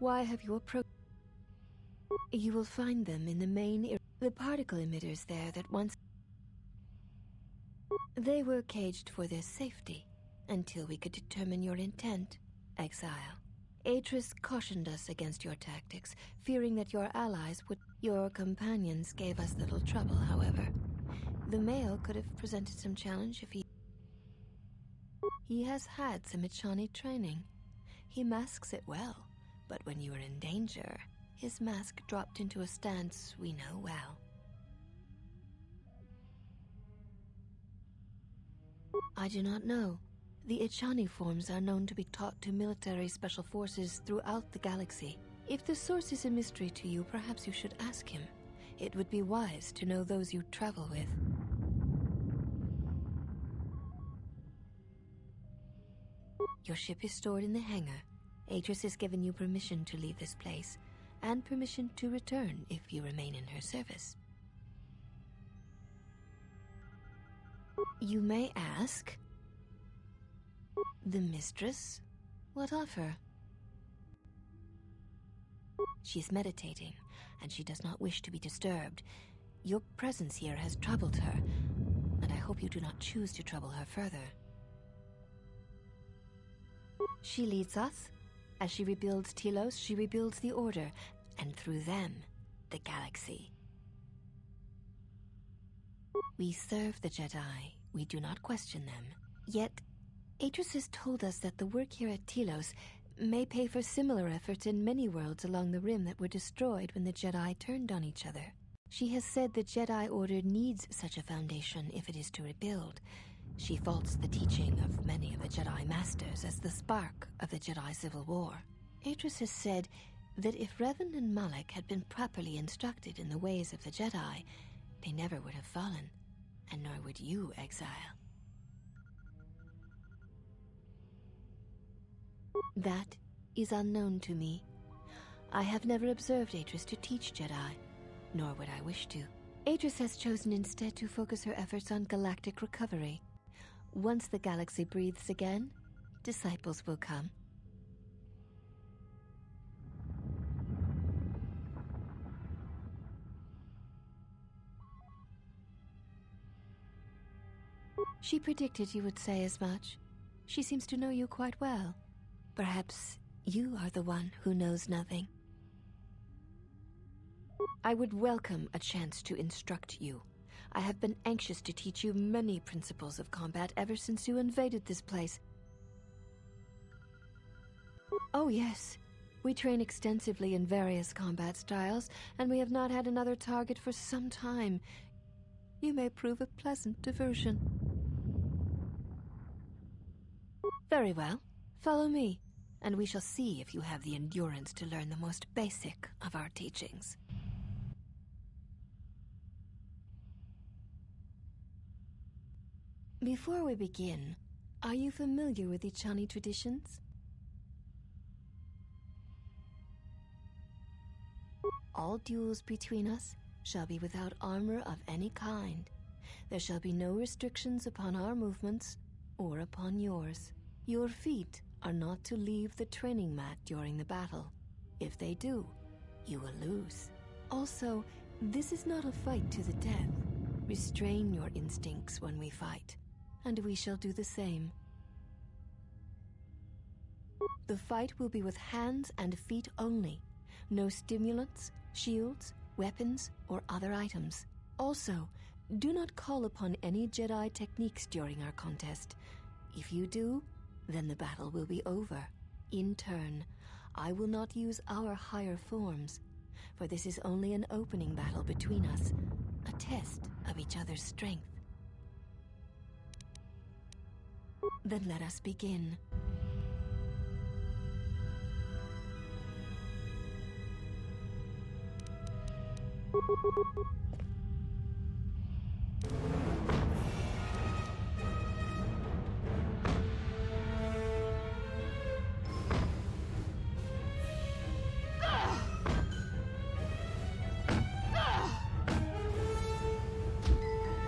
Why have you approached? You will find them in the main the particle emitters there that once... They were caged for their safety until we could determine your intent, Exile. Atris cautioned us against your tactics, fearing that your allies would... Your companions gave us little trouble, however. The male could have presented some challenge if he... He has had some Echani training. He masks it well, but when you are in danger, his mask dropped into a stance we know well. I do not know. The Echani forms are known to be taught to military special forces throughout the galaxy. If the source is a mystery to you, perhaps you should ask him. It would be wise to know those you travel with. Your ship is stored in the hangar. Atris has given you permission to leave this place, and permission to return if you remain in her service. You may ask... The mistress? What of her? She is meditating, and she does not wish to be disturbed. Your presence here has troubled her, and I hope you do not choose to trouble her further. She leads us. As she rebuilds Telos, she rebuilds the Order, and through them, the galaxy. We serve the Jedi. We do not question them. Yet, Atris has told us that the work here at Telos may pay for similar efforts in many worlds along the Rim that were destroyed when the Jedi turned on each other. She has said the Jedi Order needs such a foundation if it is to rebuild. She faults the teaching of many of the Jedi Masters as the spark of the Jedi Civil War. Atris has said that if Revan and Malak had been properly instructed in the ways of the Jedi, they never would have fallen, and nor would you, Exile. That is unknown to me. I have never observed Atris to teach Jedi, nor would I wish to. Atris has chosen instead to focus her efforts on galactic recovery. Once the galaxy breathes again, disciples will come. She predicted you would say as much. She seems to know you quite well. Perhaps you are the one who knows nothing. I would welcome a chance to instruct you. I have been anxious to teach you many principles of combat ever since you invaded this place. Oh yes, we train extensively in various combat styles, and we have not had another target for some time. You may prove a pleasant diversion. Very well. Follow me, and we shall see if you have the endurance to learn the most basic of our teachings. Before we begin, are you familiar with Echani traditions? All duels between us shall be without armor of any kind. There shall be no restrictions upon our movements or upon yours. Your feet are not to leave the training mat during the battle. If they do, you will lose. Also, this is not a fight to the death. Restrain your instincts when we fight, and we shall do the same. The fight will be with hands and feet only. No stimulants, shields, weapons, or other items. Also, do not call upon any Jedi techniques during our contest. If you do, then the battle will be over. In turn, I will not use our higher forms, for this is only an opening battle between us, a test of each other's strength. Then let us begin.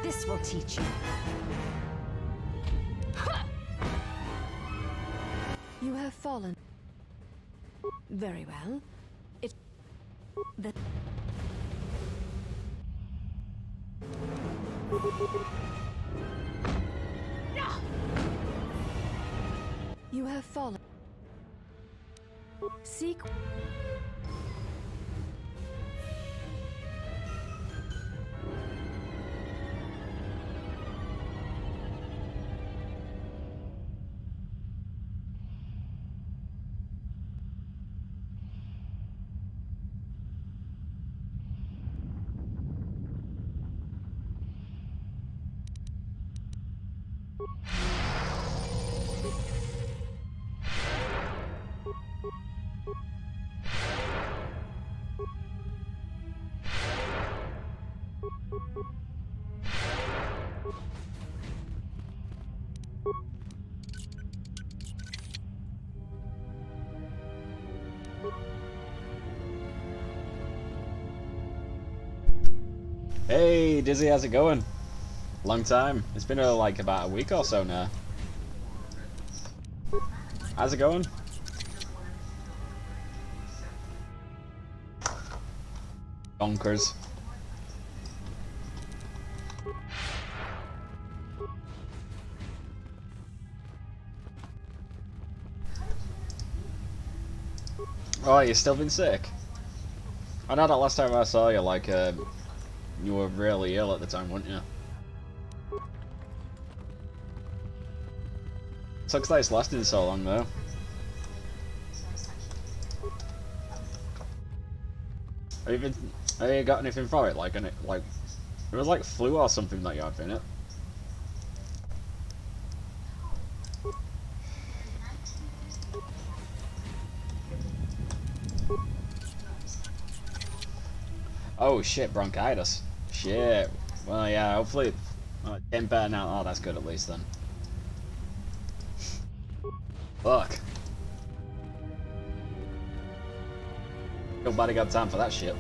This will teach you. You have fallen. Very well. The You have fallen. Seek. Hey, Dizzy, how's it going? Long time. It's been like about a week or so now. How's it going? Bonkers. Oh, you still been sick? I know that last time I saw you, like, you were really ill at the time, weren't you? Sucks that it's lasted so long, though. Have you got anything for it? Like, it was like flu or something that you had in it. Oh shit, bronchitis. Shit. Well, yeah, hopefully it's getting better now. Oh, that's good at least then. Fuck. Nobody got time for that shit.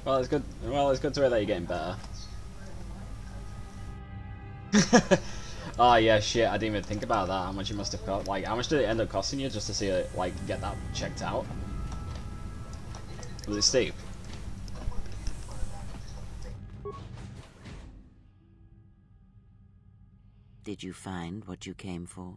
Well, it's good. Well, it's good to hear that you're getting better. Oh yeah, shit. I didn't even think about that. How much it must have cost. Like, how much did it end up costing you just to see it, like, get that checked out? Was it steep? Did you find what you came for?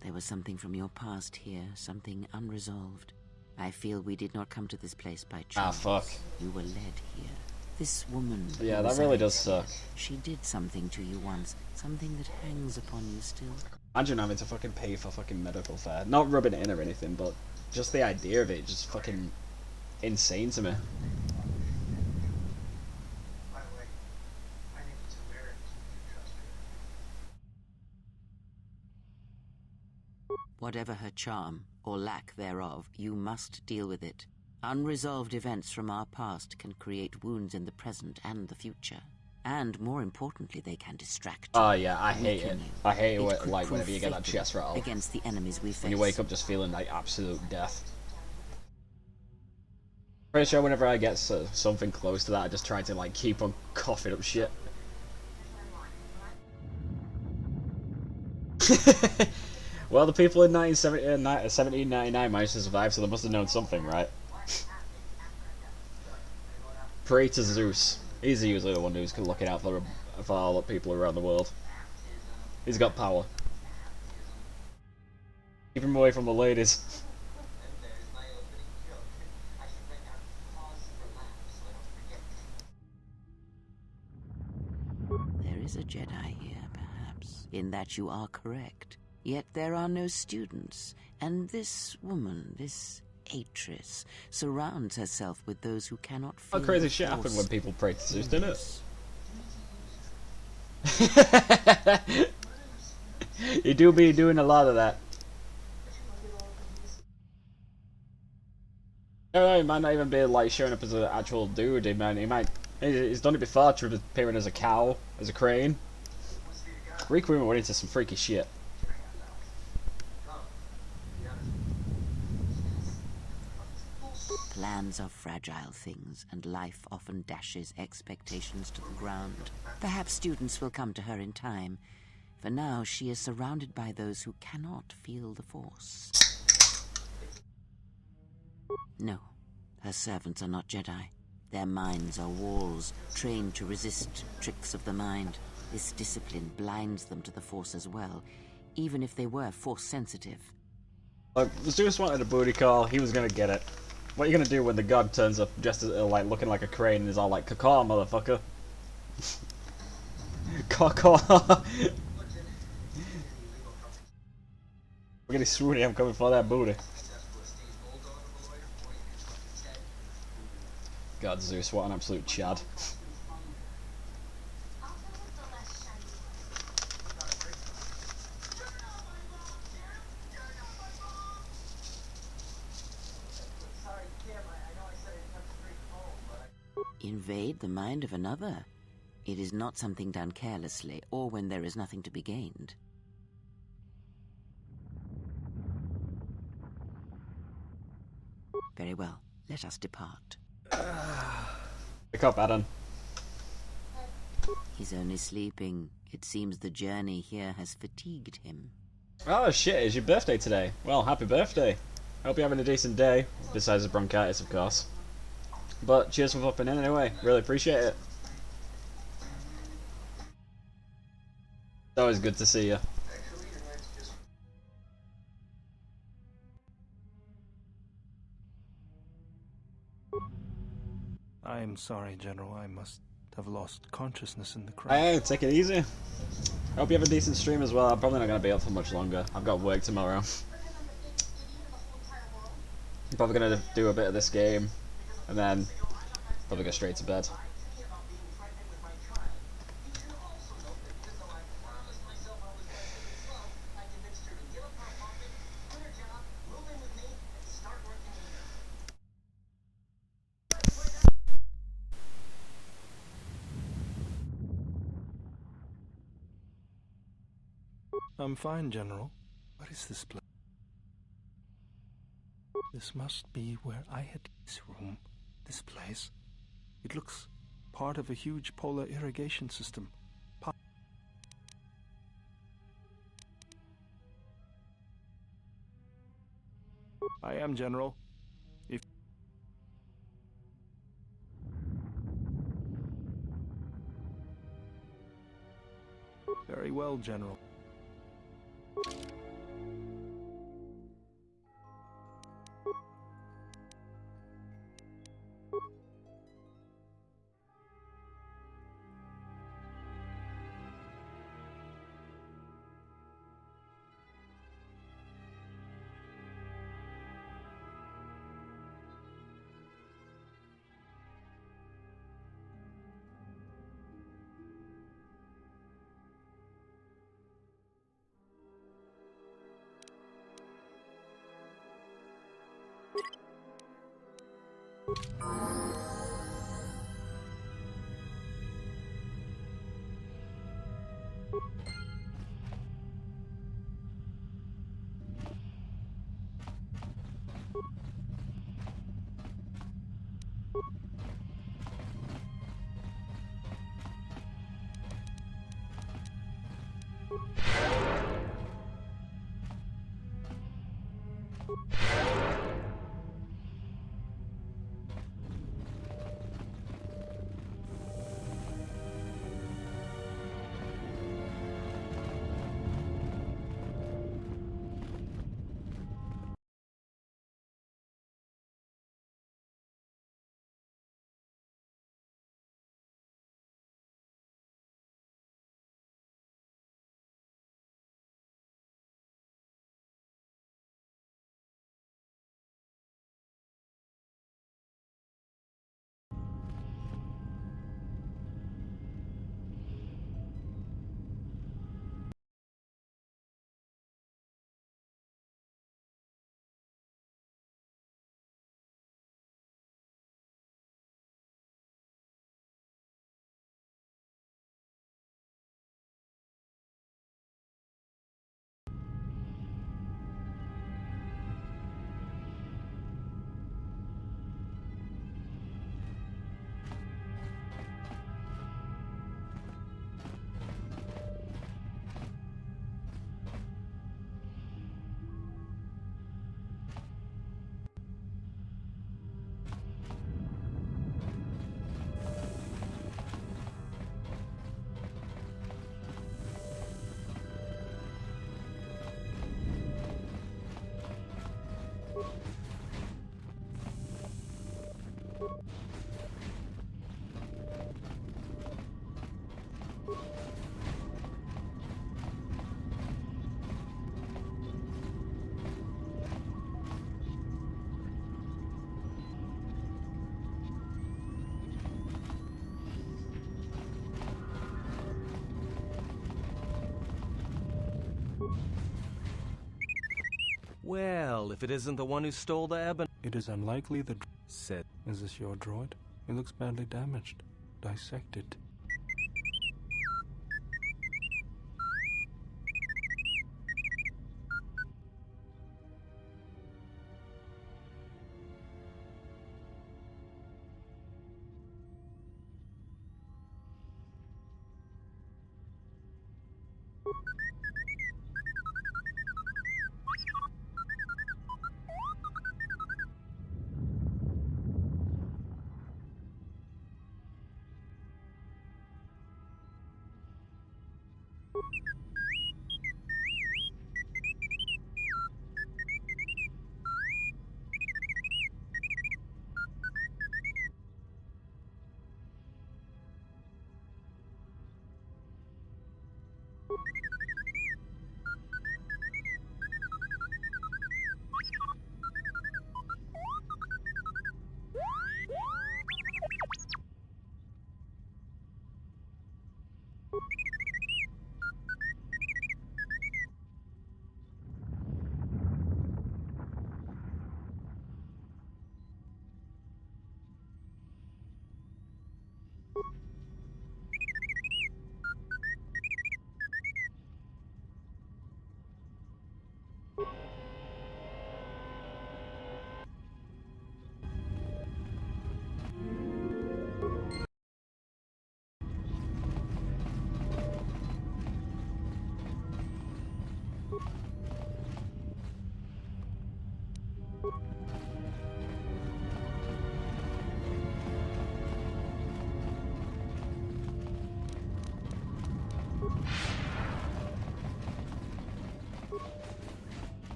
There was something from your past here, something unresolved. I feel we did not come to this place by chance. Ah, fuck. You were led here. This woman... Yeah, that really does suck. She did something to you once, something that hangs upon you still. Imagine having to fucking pay for fucking medical fare. Not rubbing it in or anything, but just the idea of it just fucking insane to me. Whatever her charm, or lack thereof, you must deal with it. Unresolved events from our past can create wounds in the present and the future. And more importantly, they can distract you. Oh yeah, I hate it. I hate it, like, prove whenever you get that chest rattle. Against the enemies we face. When you wake up just feeling like absolute death. Pretty sure whenever I get something close to that, I just try to, like, keep on coughing up shit. Well, the people in 1799 managed to survive, so they must have known something, right? Pray to Zeus. He's usually the one who's looking out for all the people around the world. He's got power. Keep him away from the ladies. There is a Jedi here, perhaps, in that you are correct. Yet there are no students, and this woman, this Atris, surrounds herself with those who cannot feel What crazy the shit force. happened when people prayed to Zeus, didn't it? You do be doing a lot of that. No, he might not even be like showing up as an actual dude. He's done it before, appearing as a cow, as a crane. Greek women went into some freaky shit. Plans are fragile things, and life often dashes expectations to the ground. Perhaps students will come to her in time. For now, she is surrounded by those who cannot feel the Force. No, her servants are not Jedi. Their minds are walls, trained to resist tricks of the mind. This discipline blinds them to the Force as well, even if they were Force-sensitive. Like, Zeus wanted a booty call, he was gonna get it. What are you gonna do when the god turns up just as, like, looking like a crane and is all like, "Caw, motherfucker." Caw. Look at this swoony, I'm coming for that booty. God, Zeus, what an absolute chad. Invade the mind of another? It is not something done carelessly, or when there is nothing to be gained. Very well, let us depart. Pick up, Adam. He's only sleeping. It seems the journey here has fatigued him. Oh shit, it's your birthday today. Well, happy birthday. Hope you're having a decent day, besides the bronchitis, of course. But cheers for popping in anyway, really appreciate it. It's always good to see you. I am sorry, General. I must have lost consciousness in the crash. Hey, take it easy. I hope you have a decent stream as well. I'm probably not going to be up for much longer. I've got work tomorrow. I'm probably going to do a bit of this game, and then probably go straight to bed. I'm fine, General. What is this place? This must be where I had this room. This place. It looks part of a huge polar irrigation system. I am, General. Very well, General. Well, if it isn't the one who stole the ebony... It is unlikely the... Said... Is this your droid? It looks badly damaged. Dissected.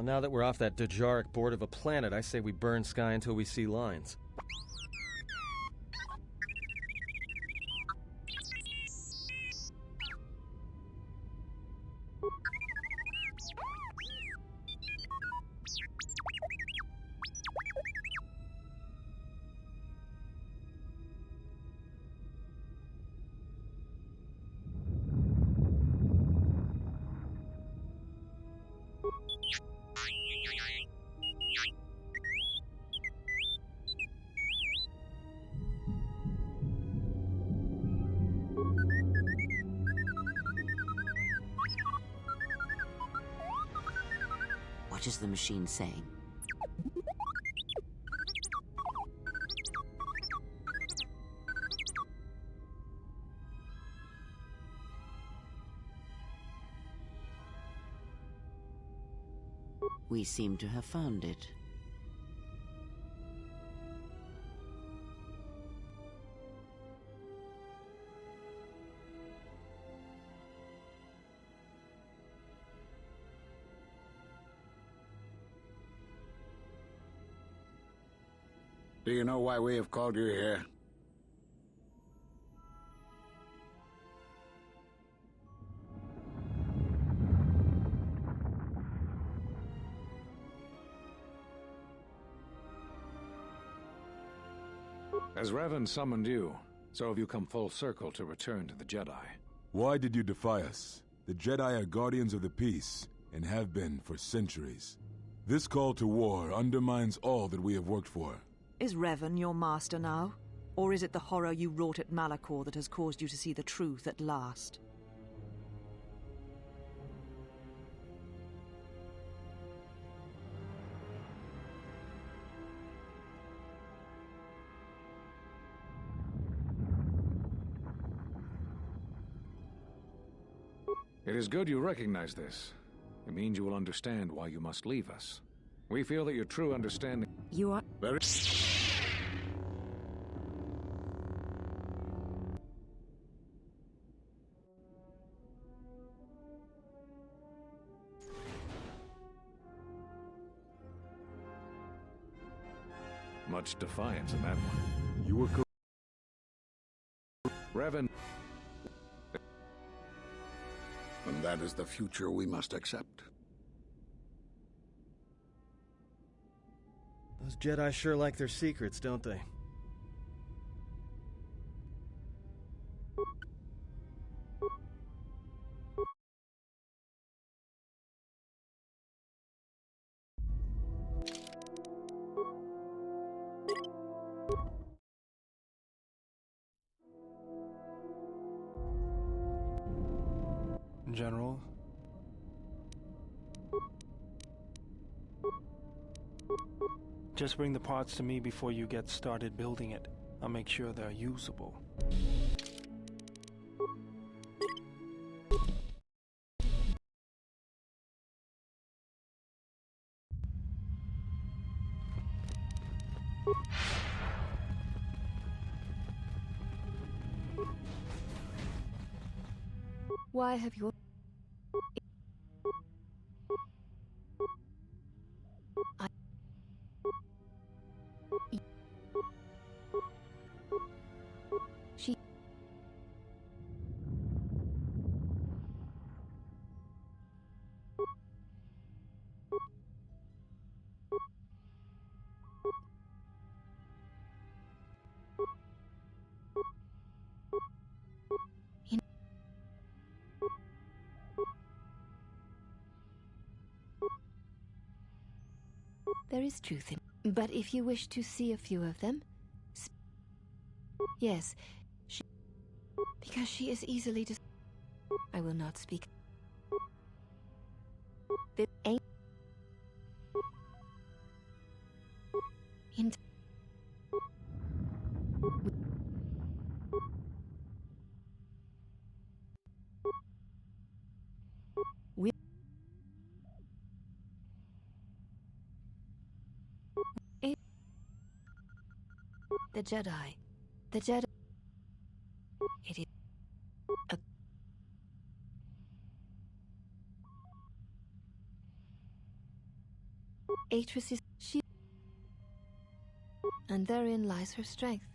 Well, now that we're off that Dajaric board of a planet, I say we burn sky until we see lines. What is the machine saying? We seem to have found it. Do you know why we have called you here? As Revan summoned you, so have you come full circle to return to the Jedi. Why did you defy us? The Jedi are guardians of the peace, and have been for centuries. This call to war undermines all that we have worked for. Is Revan your master now? Or is it the horror you wrought at Malachor that has caused you to see the truth at last? It is good you recognize this. It means you will understand why you must leave us. We feel that your true understanding... You are... Very... Much defiance in that one. You were correct. Revan... And that is the future we must accept. Those Jedi sure like their secrets, don't they? General? Just bring the parts to me before you get started building it. I'll make sure they're usable. Why have you... She... There is truth in... But if you wish to see a few of them... Yes, she... Because she is easily dis... I will not speak. This ain't... In... We... The Jedi. The Jedi... It is... A... Atris is... She... And therein lies her strength.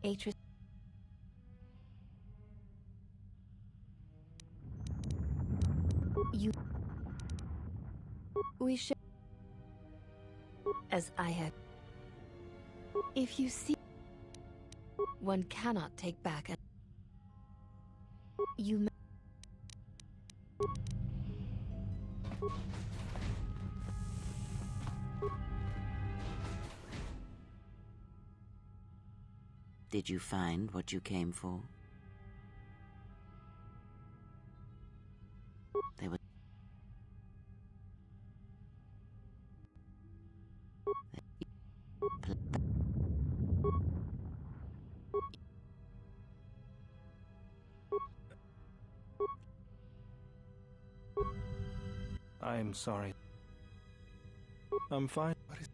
Atris... You... We should... As I had... If you see... One cannot take back a... You may... Did you find what you came for? There was... I'm sorry. I'm fine. What is...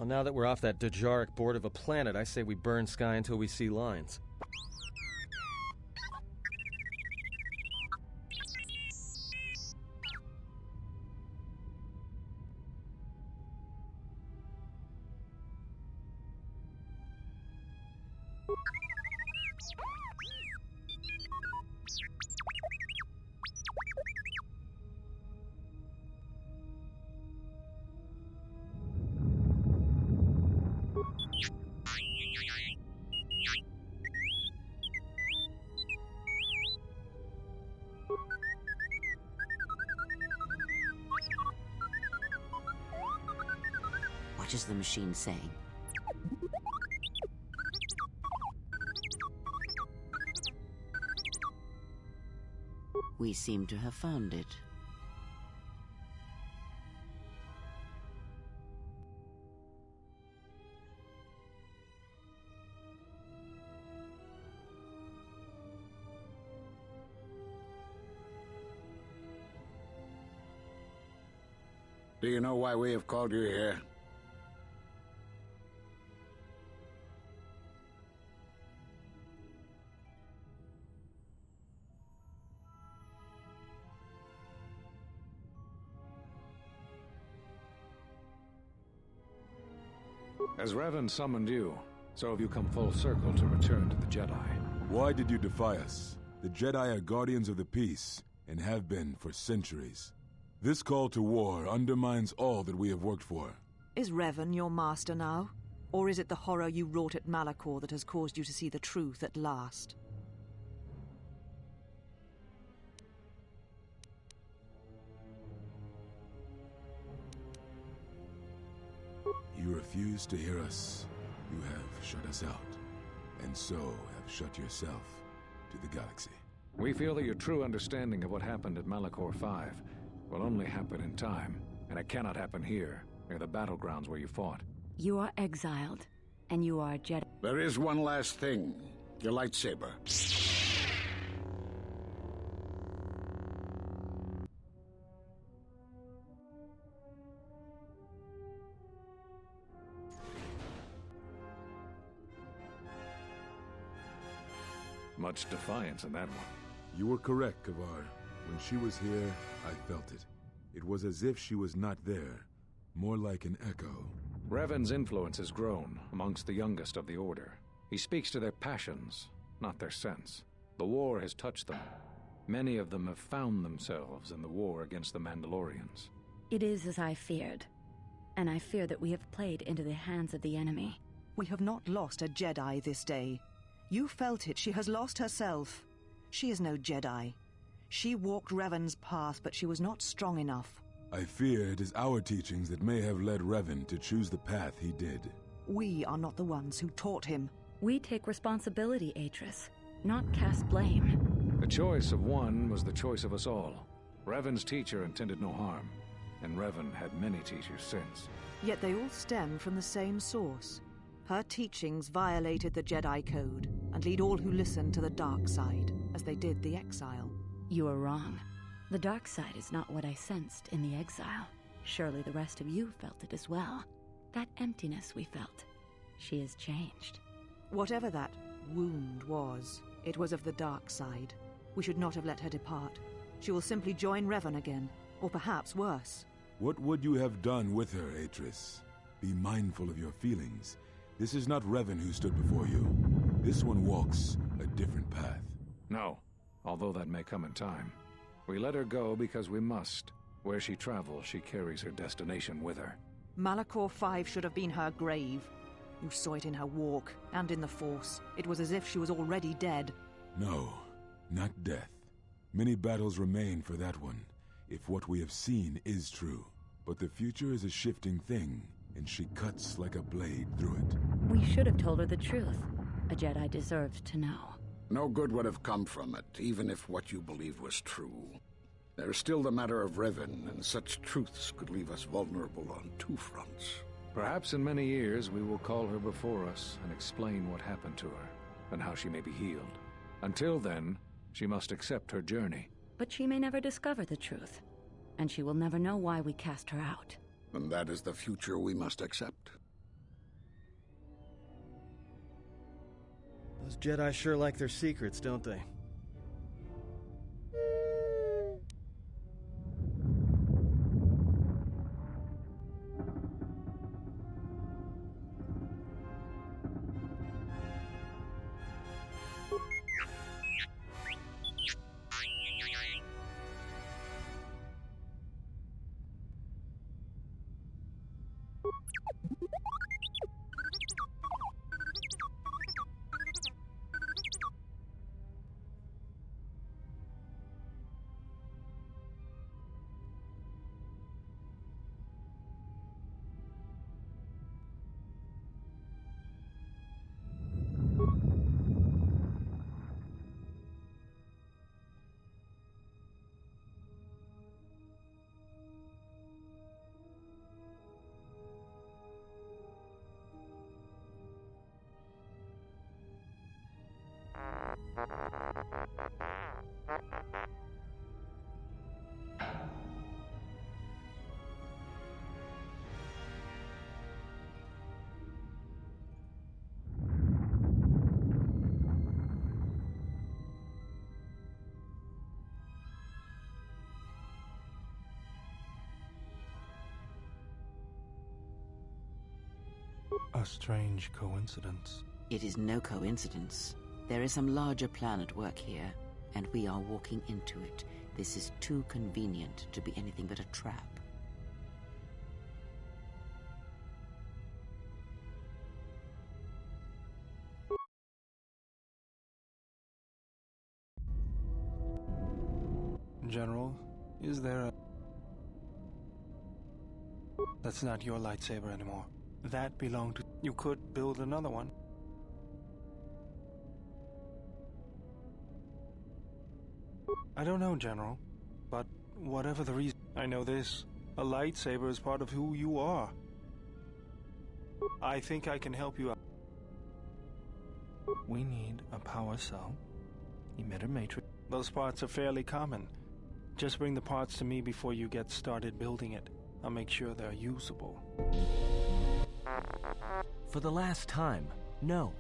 Well, now that we're off that Darkerflux board of a planet, I say we burn sky until we see lines. What is the machine saying? We seem to have found it. Do you know why we have called you here? As Revan summoned you, so have you come full circle to return to the Jedi. Why did you defy us? The Jedi are guardians of the peace, and have been for centuries. This call to war undermines all that we have worked for. Is Revan your master now? Or is it the horror you wrought at Malachor that has caused you to see the truth at last? You refuse to hear us. You have shut us out, and so have shut yourself to the galaxy. We feel that your true understanding of what happened at Malachor 5 will only happen in time, and it cannot happen here, near the battlegrounds where you fought. You are exiled, and you are Jedi. There is one last thing. Your lightsaber. Much defiance in that one. You were correct, Kavar. When she was here, I felt it. It was as if she was not there, more like an echo. Revan's influence has grown amongst the youngest of the Order. He speaks to their passions, not their sense. The war has touched them. Many of them have found themselves in the war against the Mandalorians. It is as I feared, and I fear that we have played into the hands of the enemy. We have not lost a Jedi this day. You felt it. She has lost herself. She is no Jedi. She walked Revan's path, but she was not strong enough. I fear it is our teachings that may have led Revan to choose the path he did. We are not the ones who taught him. We take responsibility, Atris, not cast blame. The choice of one was the choice of us all. Revan's teacher intended no harm, and Revan had many teachers since. Yet they all stem from the same source. Her teachings violated the Jedi Code and lead all who listen to the dark side, as they did the exile. You are wrong. The dark side is not what I sensed in the exile. Surely the rest of you felt it as well. That emptiness we felt. She has changed. Whatever that wound was, it was of the dark side. We should not have let her depart. She will simply join Revan again, or perhaps worse. What would you have done with her, Atris? Be mindful of your feelings. This is not Revan who stood before you. This one walks a different path. No, although that may come in time. We let her go because we must. Where she travels, she carries her destination with her. Malachor 5 should have been her grave. You saw it in her walk, and in the Force. It was as if she was already dead. No, not death. Many battles remain for that one, if what we have seen is true. But the future is a shifting thing, and she cuts like a blade through it. We should have told her the truth. A Jedi deserved to know. No good would have come from it, even if what you believed was true. There's still the matter of Revan, and such truths could leave us vulnerable on two fronts. Perhaps in many years we will call her before us and explain what happened to her, and how she may be healed. Until then, she must accept her journey. But she may never discover the truth, and she will never know why we cast her out. And that is the future we must accept. Those Jedi sure like their secrets, don't they? A strange coincidence. It is no coincidence. There is some larger plan at work here, and we are walking into it. This is too convenient to be anything but a trap. General, is there a... That's not your lightsaber anymore. That belonged to... You could build another one. I don't know, General. But whatever the reason, I know this. A lightsaber is part of who you are. I think I can help you out. We need a power cell, emitter matrix. Those parts are fairly common. Just bring the parts to me before you get started building it. I'll make sure they're usable. For the last time, no.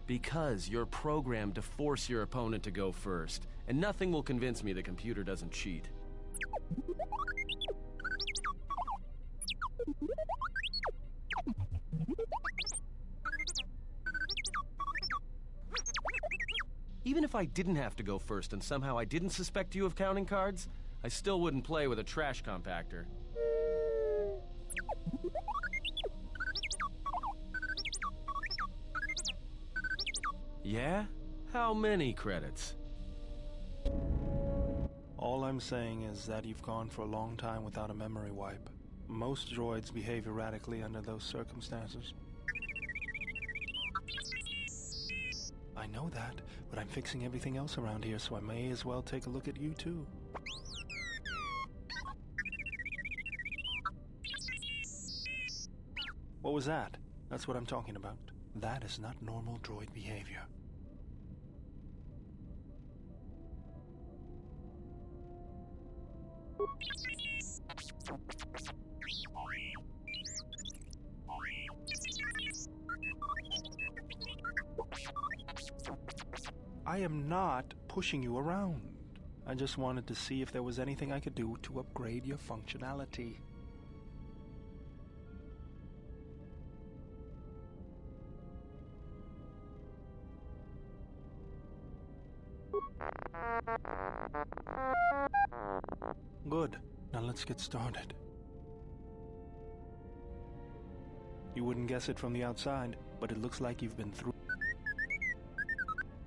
Because you're programmed to force your opponent to go first, and nothing will convince me the computer doesn't cheat. Even if I didn't have to go first and somehow I didn't suspect you of counting cards, I still wouldn't play with a trash compactor. Yeah? How many credits? All I'm saying is that you've gone for a long time without a memory wipe. Most droids behave erratically under those circumstances. I know that, but I'm fixing everything else around here, so I may as well take a look at you too. What was that? That's what I'm talking about. That is not normal droid behavior. I am not pushing you around. I just wanted to see if there was anything I could do to upgrade your functionality. Good. Now let's get started. You wouldn't guess it from the outside, but it looks like you've been through.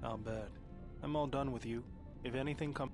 I'll bet. I'm all done with you. If anything comes...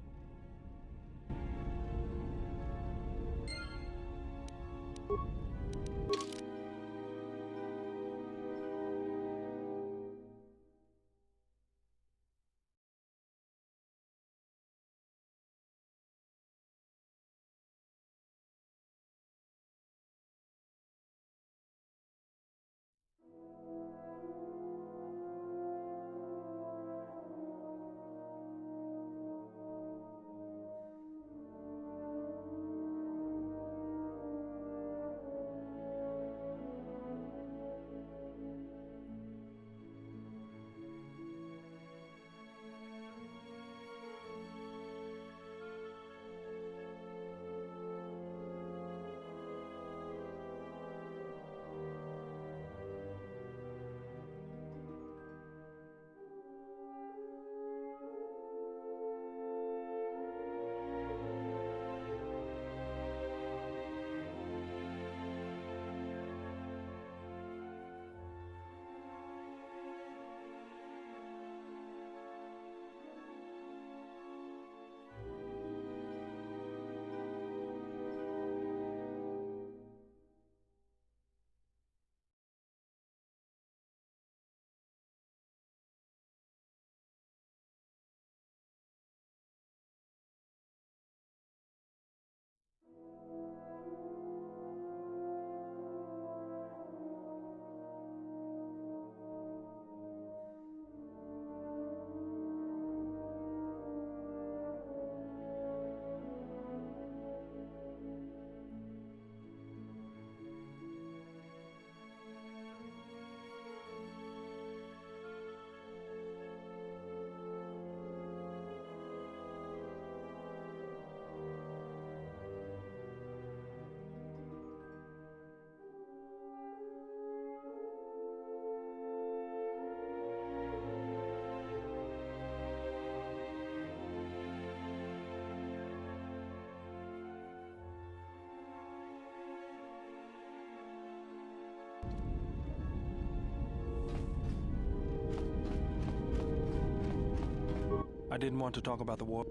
I didn't want to talk about the war.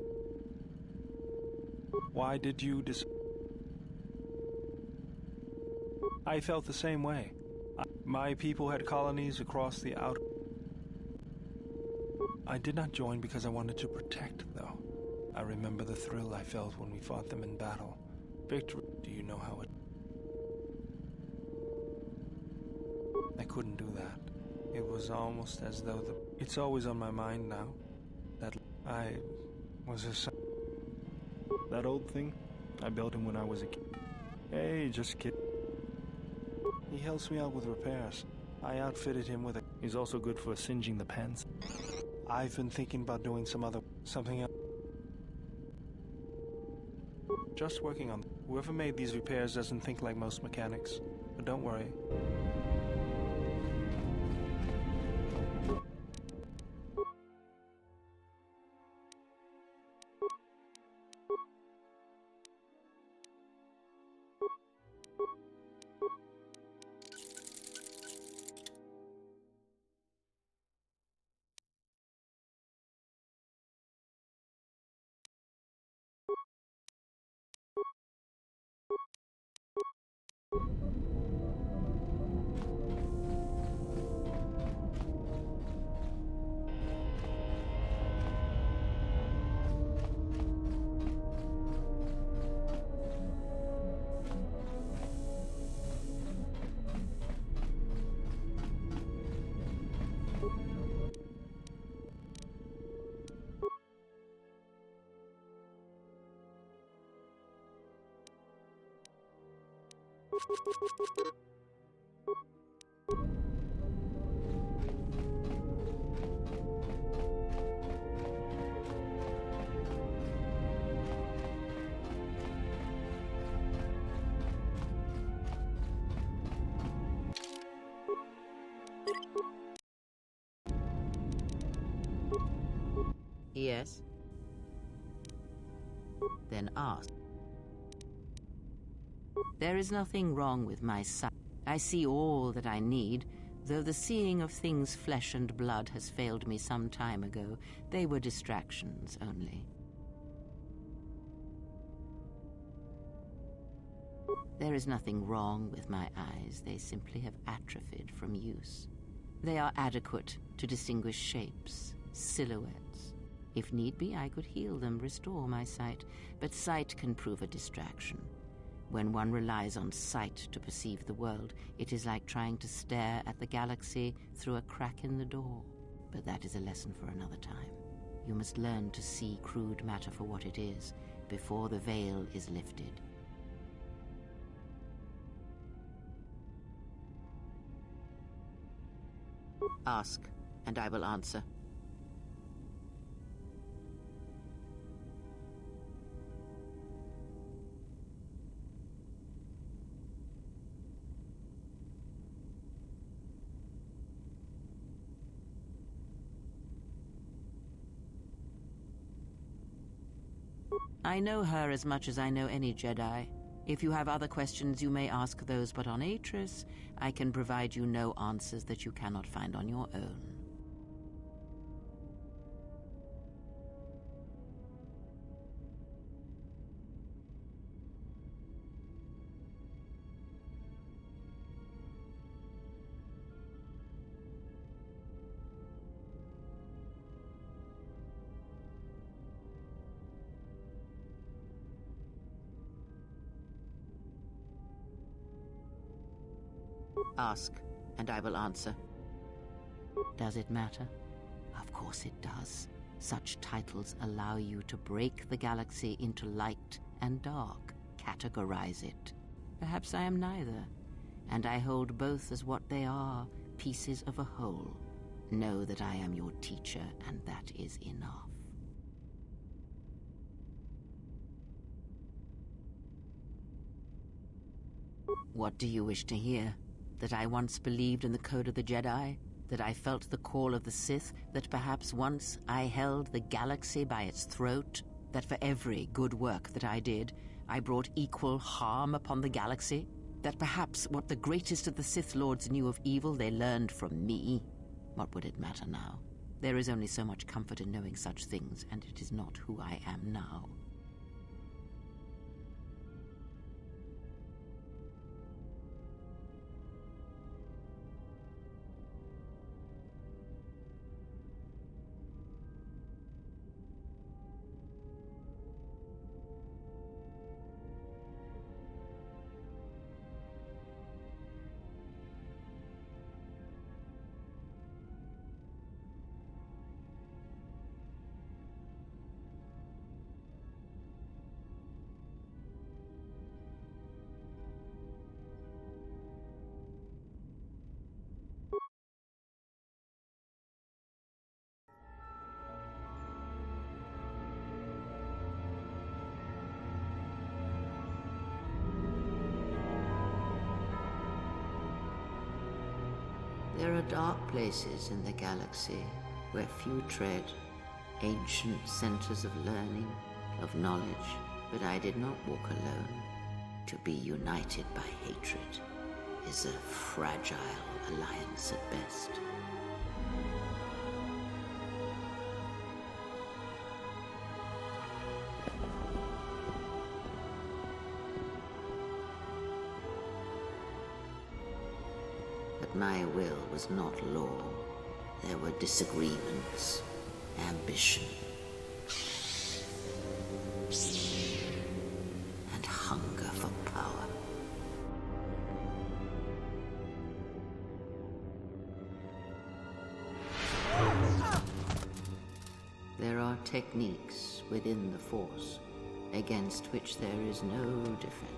Why did you I felt the same way. My people had colonies across the outer... I did not join because I wanted to protect, though. I remember the thrill I felt when we fought them in battle. Victory... Do you know how it... I couldn't do that. It was almost as though the... It's always on my mind now. That I was a... That old thing? I built him when I was a kid. Hey, just kid. He helps me out with repairs. I outfitted him with a... He's also good for singeing the pants. I've been thinking about doing something else. Just working on... Whoever made these repairs doesn't think like most mechanics. But don't worry. Yes? Then ask. There is nothing wrong with my sight. I see all that I need, though the seeing of things flesh and blood has failed me some time ago. They were distractions only. There is nothing wrong with my eyes. They simply have atrophied from use. They are adequate to distinguish shapes, silhouettes. If need be, I could heal them, restore my sight, but sight can prove a distraction. When one relies on sight to perceive the world, it is like trying to stare at the galaxy through a crack in the door. But that is a lesson for another time. You must learn to see crude matter for what it is, before the veil is lifted. Ask, and I will answer. I know her as much as I know any Jedi. If you have other questions, you may ask those, but on Atris, I can provide you no answers that you cannot find on your own. Ask, and I will answer. Does it matter? Of course it does. Such titles allow you to break the galaxy into light and dark, categorize it. Perhaps I am neither, and I hold both as what they are, pieces of a whole. Know that I am your teacher, and that is enough. What do you wish to hear? That I once believed in the code of the Jedi? That I felt the call of the Sith? That perhaps once I held the galaxy by its throat? That for every good work that I did, I brought equal harm upon the galaxy? That perhaps what the greatest of the Sith Lords knew of evil, they learned from me? What would it matter now? There is only so much comfort in knowing such things, and it is not who I am now. There are dark places in the galaxy where few tread, ancient centers of learning, of knowledge, but I did not walk alone. To be united by hatred is a fragile alliance at best. But my will was not law. There were disagreements, ambition, and hunger for power. There are techniques within the Force against which there is no defense.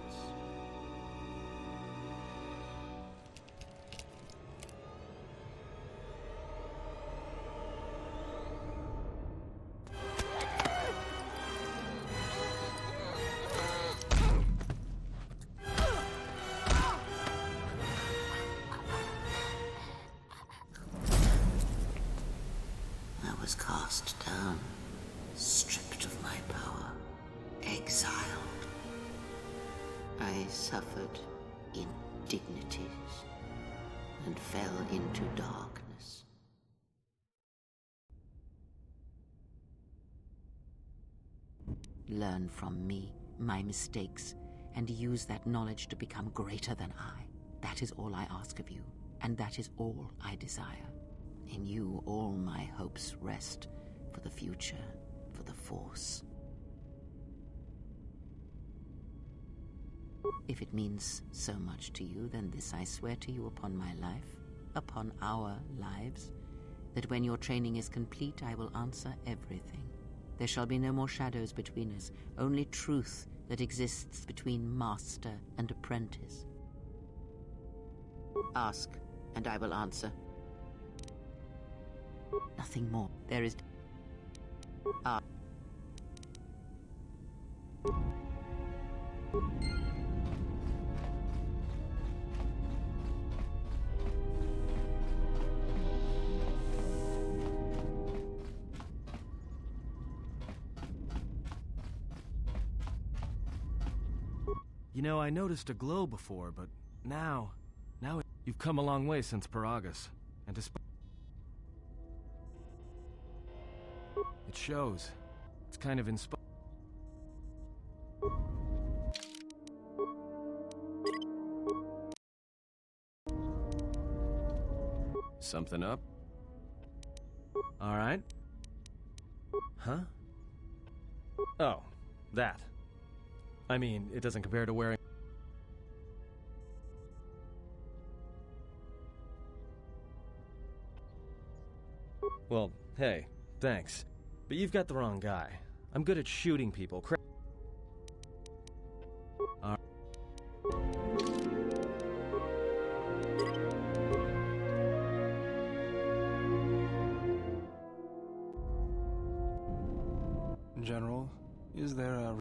I suffered indignities and fell into darkness. Learn from me, my mistakes, and use that knowledge to become greater than I. That is all I ask of you, and that is all I desire. In you all my hopes rest, for the future, for the Force. If it means so much to you, then this I swear to you upon my life, upon our lives, that when your training is complete, I will answer everything. There shall be no more shadows between us, only truth that exists between master and apprentice. Ask, and I will answer. Nothing more. There is... You know, I noticed a glow before, but now you've come a long way since Paragus, and despite... It shows. It's kind of inspiring. Something up? All right. Huh? Oh, that. I mean, it doesn't compare to wearing... Well, hey, thanks. But you've got the wrong guy. I'm good at shooting people. General, is there a...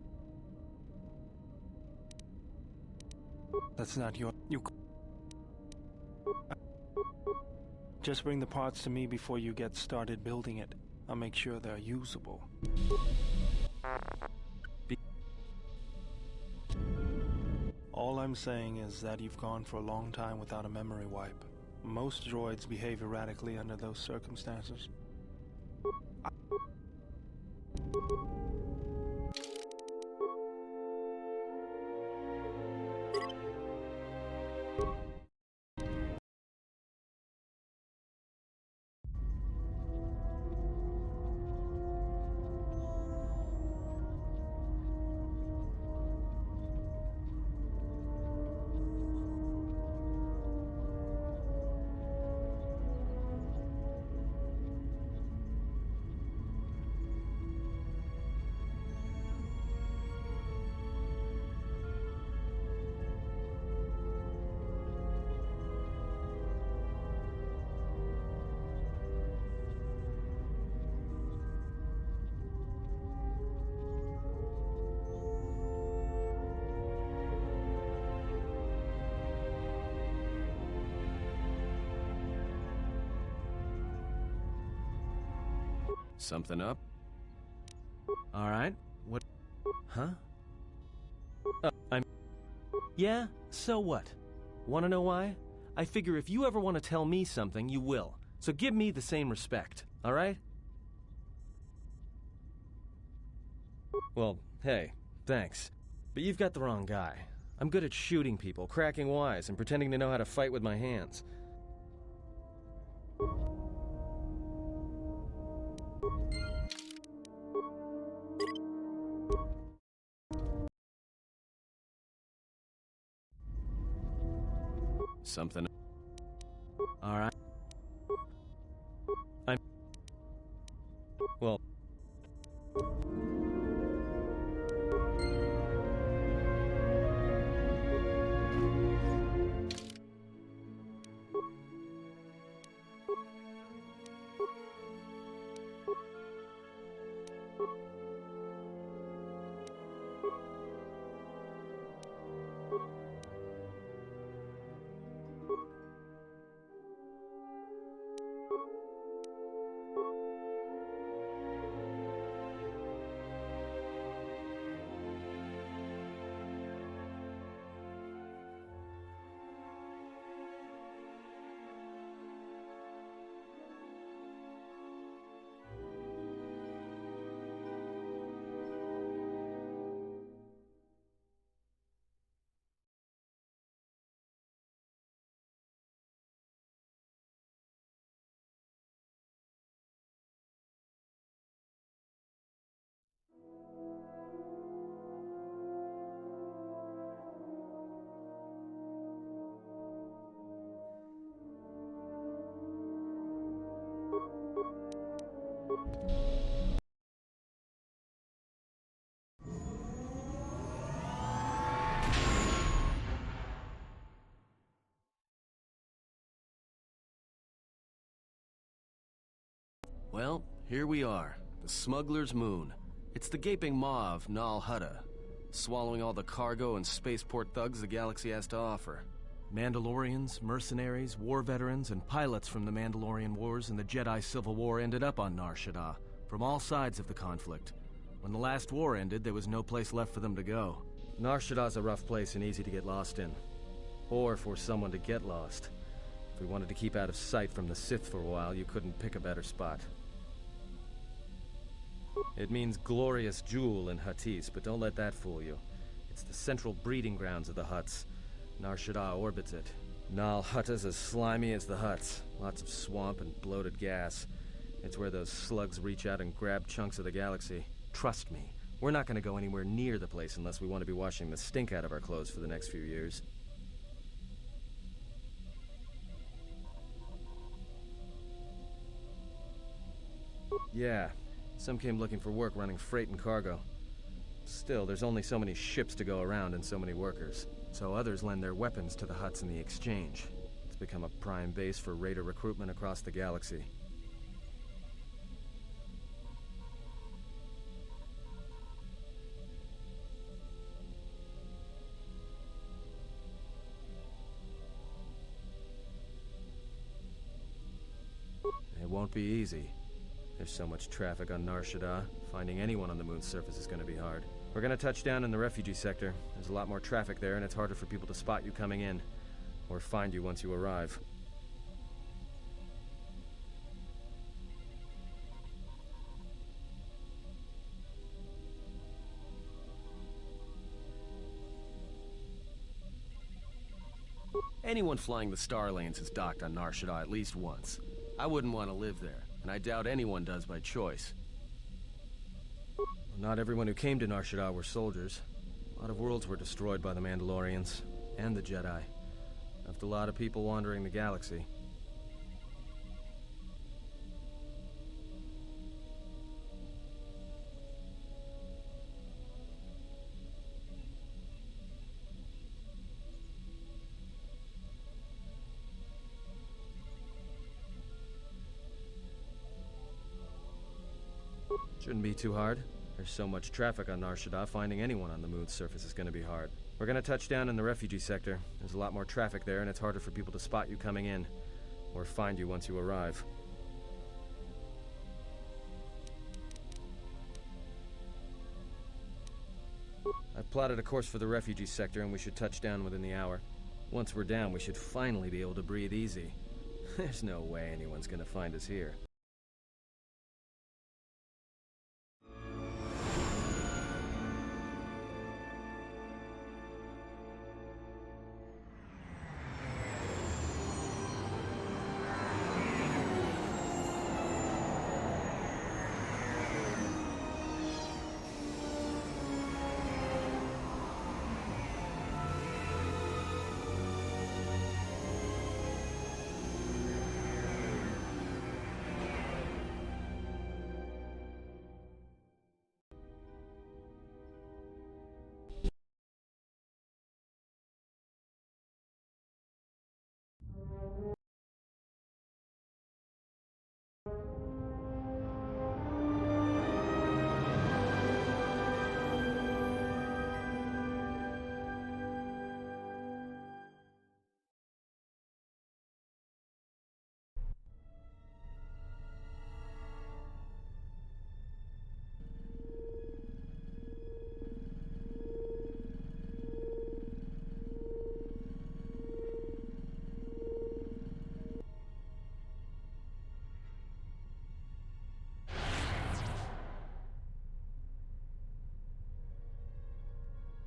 That's not your... Just bring the parts to me before you get started building it. I'll make sure they're usable. All I'm saying is that you've gone for a long time without a memory wipe. Most droids behave erratically under those circumstances. Something up? All right. What? Huh? Yeah? So what? Want to know why? I figure if you ever want to tell me something, you will. So give me the same respect, all right? Well, hey, thanks. But you've got the wrong guy. I'm good at shooting people, cracking wise, and pretending to know how to fight with my hands. Something. All right. Well. Well, here we are. The Smuggler's Moon. It's the gaping maw of Nal Hutta, swallowing all the cargo and spaceport thugs the galaxy has to offer. Mandalorians, mercenaries, war veterans, and pilots from the Mandalorian Wars and the Jedi Civil War ended up on Nar Shaddaa, from all sides of the conflict. When the last war ended, there was no place left for them to go. Nar Shaddaa's a rough place and easy to get lost in. Or for someone to get lost. If we wanted to keep out of sight from the Sith for a while, you couldn't pick a better spot. It means glorious jewel in Huttese, but don't let that fool you. It's the central breeding grounds of the Hutts. Nar Shaddaa orbits it. Nal Hutta's as slimy as the Hutts. Lots of swamp and bloated gas. It's where those slugs reach out and grab chunks of the galaxy. Trust me, we're not going to go anywhere near the place unless we want to be washing the stink out of our clothes for the next few years. Yeah, some came looking for work running freight and cargo. Still, there's only so many ships to go around and so many workers. So others lend their weapons to the Hutts in the exchange. It's become a prime base for raider recruitment across the galaxy. It won't be easy. There's so much traffic on Nar Shaddaa, finding anyone on the moon's surface is going to be hard. We're going to touch down in the refugee sector. There's a lot more traffic there, and it's harder for people to spot you coming in, or find you once you arrive. Anyone flying the Star Lanes has docked on Nar Shaddaa at least once. I wouldn't want to live there, and I doubt anyone does by choice. Well, not everyone who came to Nar Shaddaa were soldiers. A lot of worlds were destroyed by the Mandalorians, and the Jedi. Left a lot of people wandering the galaxy. Shouldn't be too hard. There's so much traffic on Nar Shaddaa, finding anyone on the moon's surface is going to be hard. We're going to touch down in the refugee sector. There's a lot more traffic there, and it's harder for people to spot you coming in, or find you once you arrive. I've plotted a course for the refugee sector, and we should touch down within the hour. Once we're down, we should finally be able to breathe easy. There's no way anyone's going to find us here.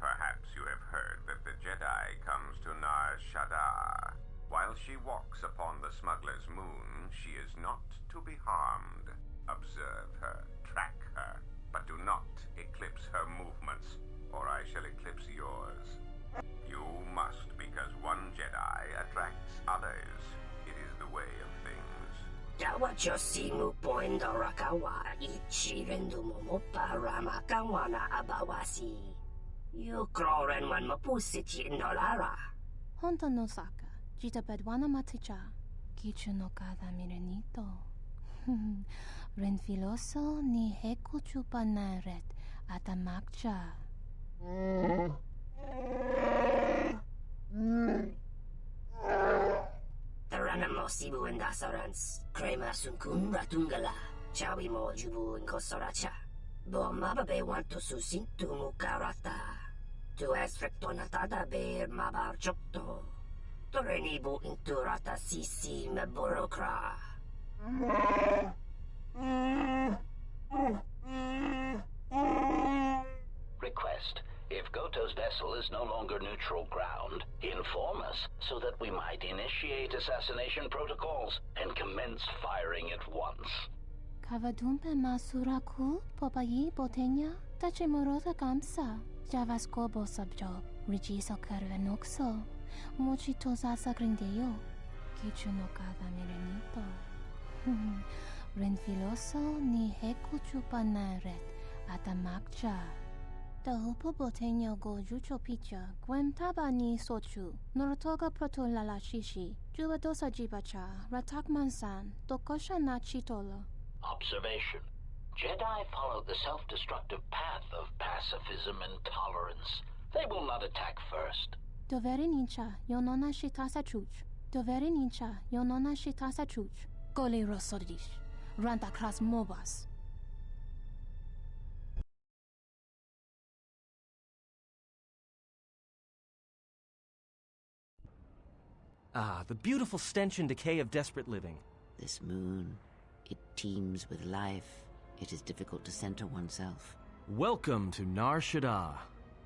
Perhaps you have heard that the Jedi comes to Nar Shaddaa. While she walks upon the smuggler's moon, she is not to be harmed. Observe her, track her, but do not eclipse her movements, or I shall eclipse yours. You must, because one Jedi attracts others. It is the way of things. Tawachosimu poendo rakawa ichirendu momopa ramakawana abawasi. You croren wan mapusiti nolara. Honto no saka, jita bedwana maticha, kichu no kada mirenito. Renfiloso ni hekuchupanaret atamakcha. Taranamo sibu endasarans, crema sunkun ratungala, chawi mo jubu inkosoracha. Bo mababe wanto susintu mukarata. Tu es rectonatada be mabar chokto. Torenibu inturata sisi me burokra. Request. If Goto's vessel is no longer neutral ground, inform us so that we might initiate assassination protocols and commence firing at once. Kavadumpe masuraku popayi botenya tachimorota kamsa. Javaskobo subjob, rigiso carvenokso, mochitosa sagrindeyo, kichuno cada mirenito. Renfiloso ni hekuchupanaret atamakcha. Tahupo botenya go jucho picha, gwem taba ni sochu, norotoga proto lala shishi, jubadosa jibacha, ratak mansan, tokosha na chitolo. Observation. Jedi follow the self-destructive path of pacifism and tolerance. They will not attack first. Dovere nincha, yonona shitasa chuch. Dovere nincha, yonona shitasa chuch. Gole rosodish. Ranta kras mobas. Ah, the beautiful stench and decay of desperate living. This moon, it teems with life. It is difficult to center oneself. Welcome to Nar Shaddaa.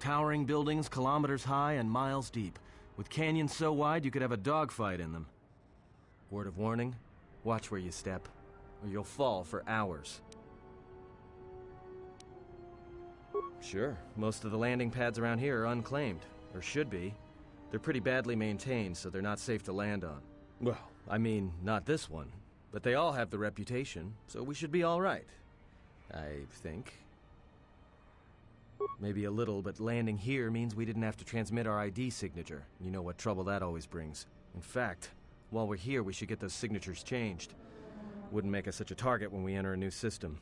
Towering buildings kilometers high and miles deep, with canyons so wide you could have a dogfight in them. Word of warning, watch where you step, or you'll fall for hours. Sure, most of the landing pads around here are unclaimed, or should be. They're pretty badly maintained, so they're not safe to land on. Well, I mean, not this one. But they all have the reputation, so we should be all right. I think. Maybe a little, but landing here means we didn't have to transmit our ID signature. You know what trouble that always brings. In fact, while we're here, we should get those signatures changed. Wouldn't make us such a target when we enter a new system.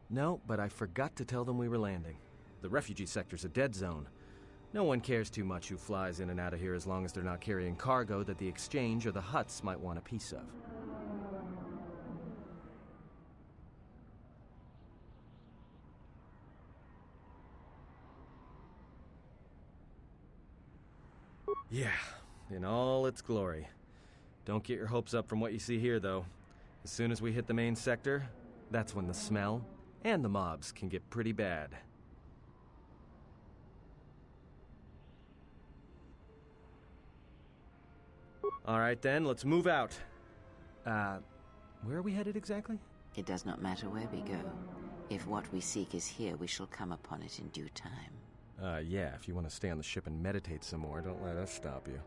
No, but I forgot to tell them we were landing. The refugee sector's a dead zone. No one cares too much who flies in and out of here as long as they're not carrying cargo that the Exchange or the Hutts might want a piece of. Yeah, in all its glory. Don't get your hopes up from what you see here, though. As soon as we hit the main sector, that's when the smell and the mobs can get pretty bad. All right, then, let's move out. Where are we headed exactly? It does not matter where we go. If what we seek is here, we shall come upon it in due time. Yeah, if you want to stay on the ship and meditate some more, don't let us stop you.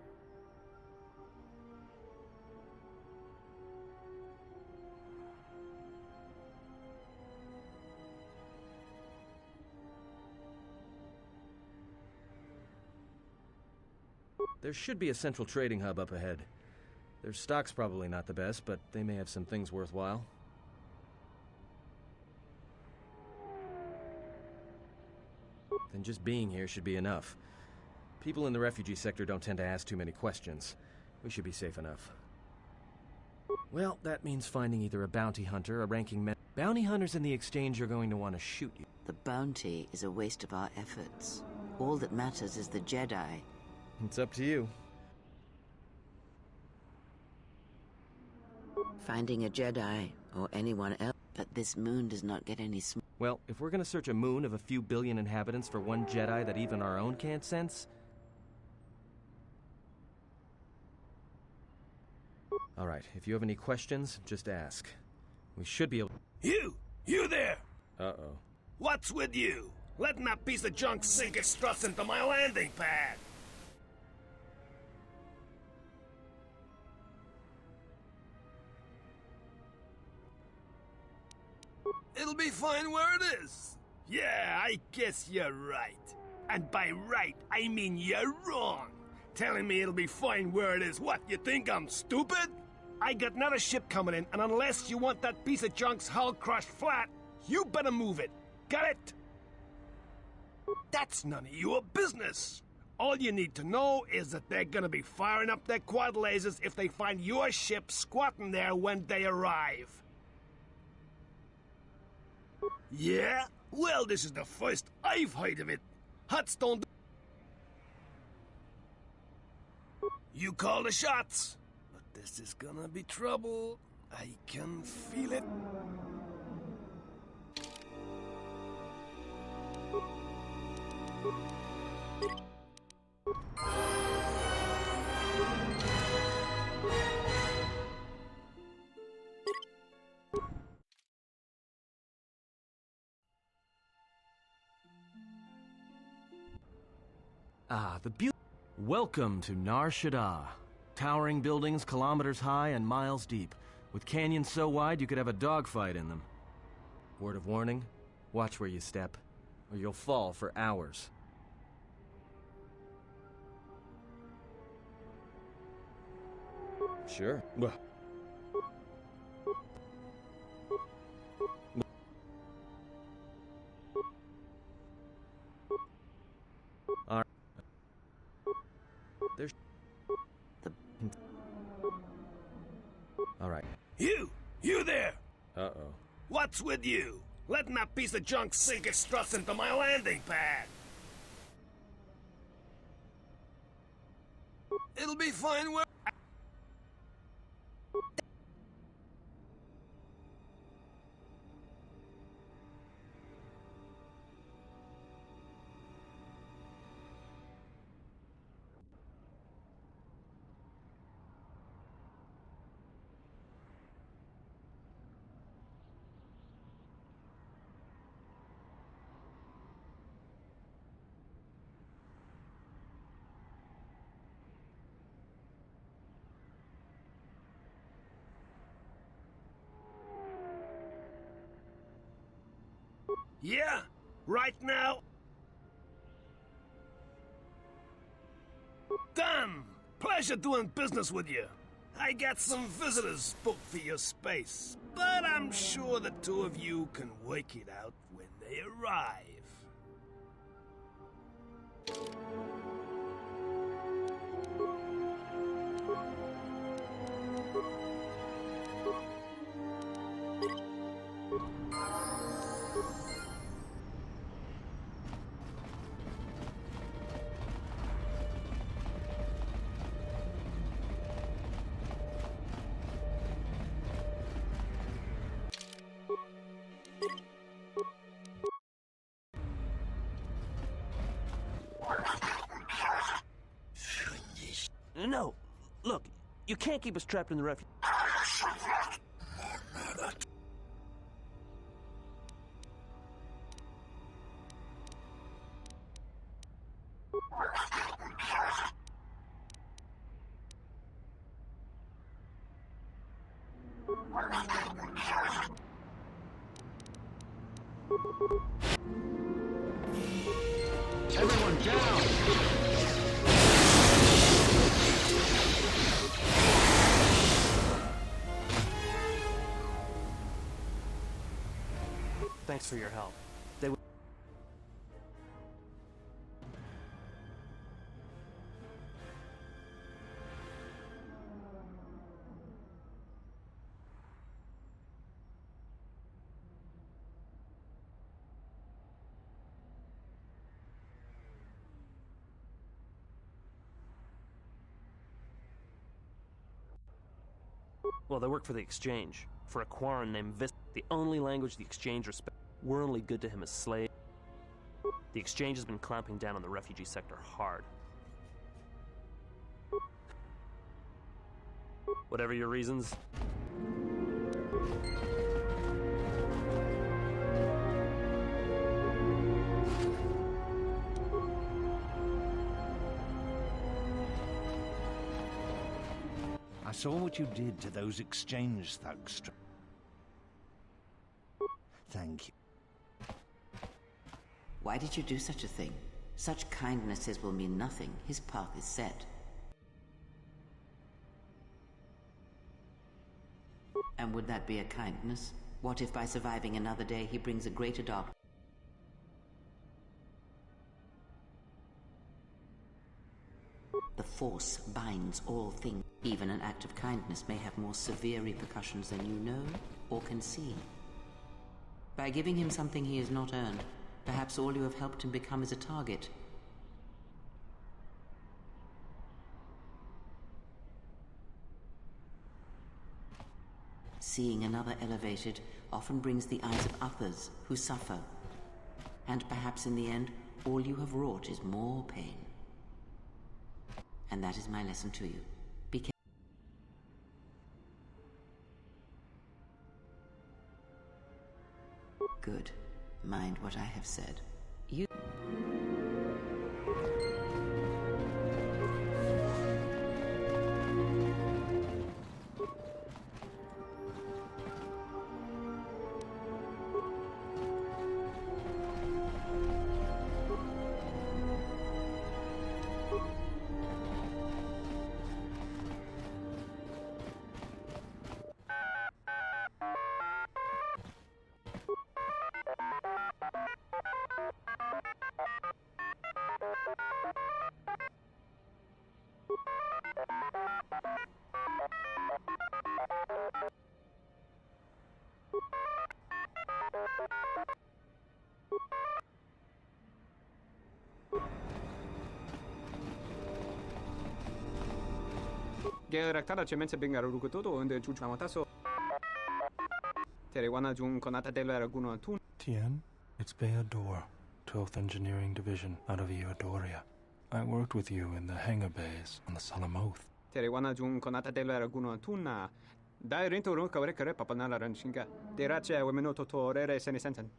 There should be a central trading hub up ahead. Their stock's probably not the best, but they may have some things worthwhile. Then just being here should be enough. People in the refugee sector don't tend to ask too many questions. We should be safe enough. Well, that means finding either a bounty hunter or a ranking member. Bounty hunters in the Exchange are going to want to shoot you. The bounty is a waste of our efforts. All that matters is the Jedi. It's up to you. Finding a Jedi, or anyone else, but this moon does not get any sm— Well, if we're gonna search a moon of a few billion inhabitants for one Jedi that even our own can't sense... Alright, if you have any questions, just ask. We should be able... You there! Uh-oh. What's with you? Letting that piece of junk sink its struts into my landing pad! It'll be fine where it is. Yeah, I guess you're right. And by right, I mean you're wrong. Telling me it'll be fine where it is. What, you think I'm stupid? I got another ship coming in, and unless you want that piece of junk's hull crushed flat, you better move it. Got it? That's none of your business. All you need to know is that they're gonna be firing up their quad lasers if they find your ship squatting there when they arrive. Yeah? Well, this is the first I've heard of it. Huts don't... You call the shots. But this is gonna be trouble. I can feel it. Ah, the beauty. Welcome to Nar Shaddaa. Towering buildings kilometers high and miles deep, with canyons so wide you could have a dogfight in them. Word of warning, watch where you step, or you'll fall for hours. Sure. All right. There's the... All right. You there! Uh-oh. What's with you? Letting that piece of junk sink its struts into my landing pad. It'll be fine where... Yeah, right now. Done! Pleasure doing business with you. I got some visitors booked for your space, but I'm sure the two of you can work it out when they arrive. No, look, you can't keep us trapped in the refuge. Everyone down! Thanks for your help. Well, they work for the Exchange, for a Quarren named Vis. The only language the Exchange respects. We're only good to him as slaves. The Exchange has been clamping down on the refugee sector hard. Whatever your reasons. I saw what you did to those Exchange thugs. Thank you. Why did you do such a thing? Such kindnesses will mean nothing. His path is set. And would that be a kindness? What if by surviving another day he brings a greater dark? The Force binds all things. Even an act of kindness may have more severe repercussions than you know or can see. By giving him something he has not earned, perhaps all you have helped him become is a target. Seeing another elevated often brings the eyes of others who suffer. And perhaps in the end, all you have wrought is more pain. And that is my lesson to you. Be careful. Good. Mind what I have said. You... Geraktada cemense bengaru rukutoto and chuchamataso. Terewana jun konata de la Raguna Tun. Tien, it's Bayador, 12th Engineering Division out of Eodoria. I worked with you in the hangar bays on the Salamoth. Terewana jun konata de la Raguna Tuna. Dai rinto run kawre papanala ranshinga. Derache wemeno totorere senesensen.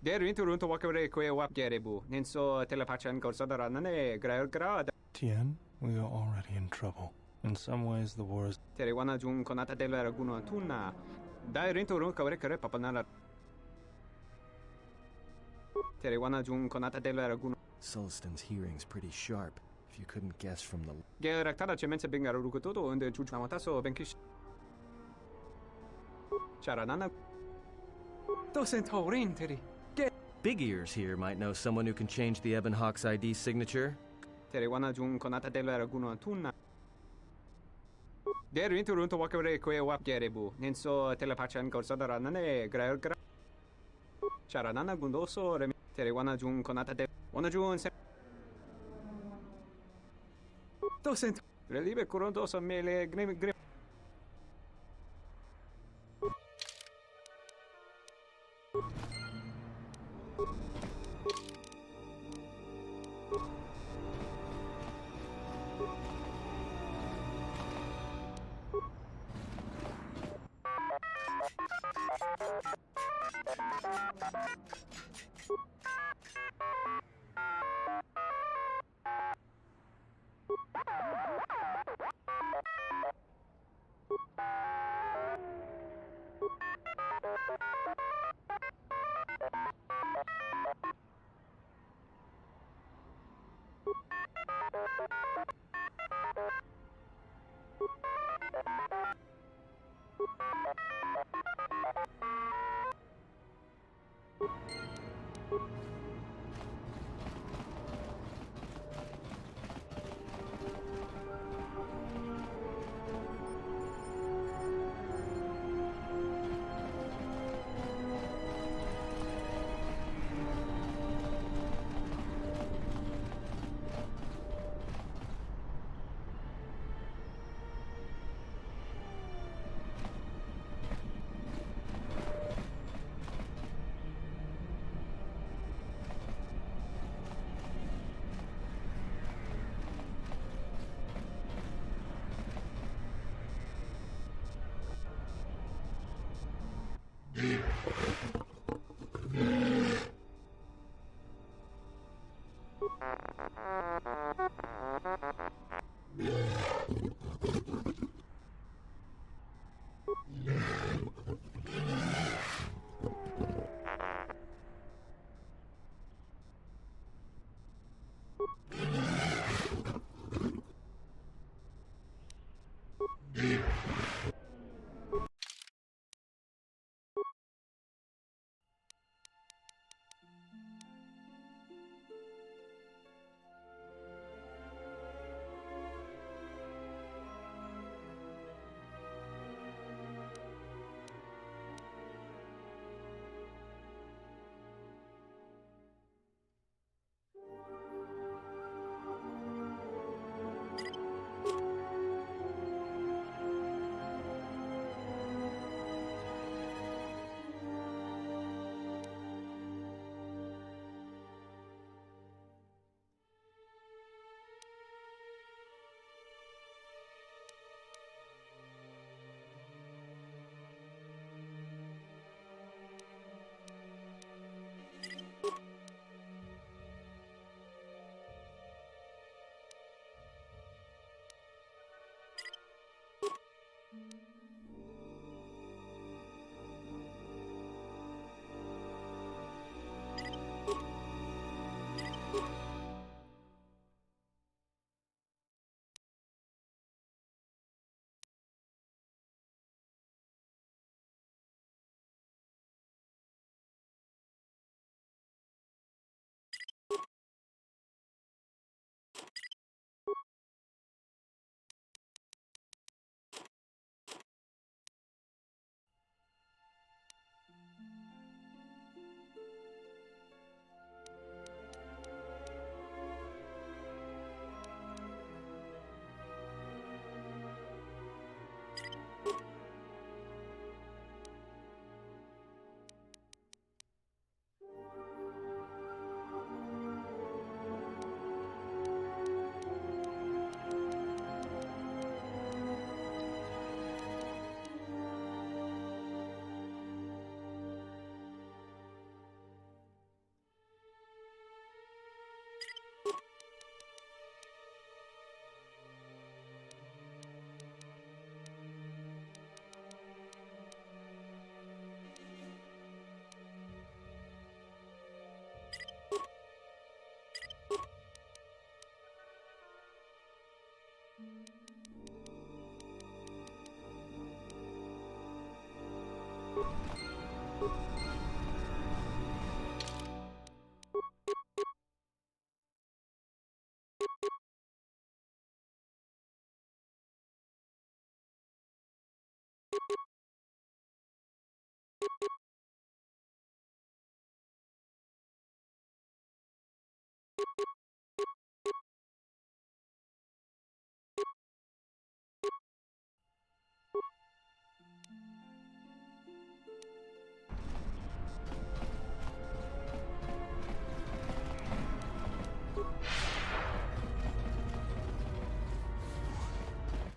Der rinto run to wakare kwe wap gerebu. Nenso telepachan korsada nane grad. Tien, we are already in trouble. In some ways, the war is... Terewana jun konata de la Raguna Tuna. Dai rinto run kawre papanala. Terewana jun konata de la Raguna. Sulston's hearing's pretty sharp, if you couldn't guess from the... Geraktada cemense bengaru rukutoto and chuchamataso benkish. Charanana. Docentaurin, Big Ears here might know someone who can change the Ebon Hawk's ID signature. Terewana jun konata de la Raguna Tuna. Der rinto to wakare kwe wap gerebu. Nenso telepachan korsada nane grad. Charanana gundoso remi. Terewana jun konata de... Wana jun se... Docent... Relieve kurondoso mele grim...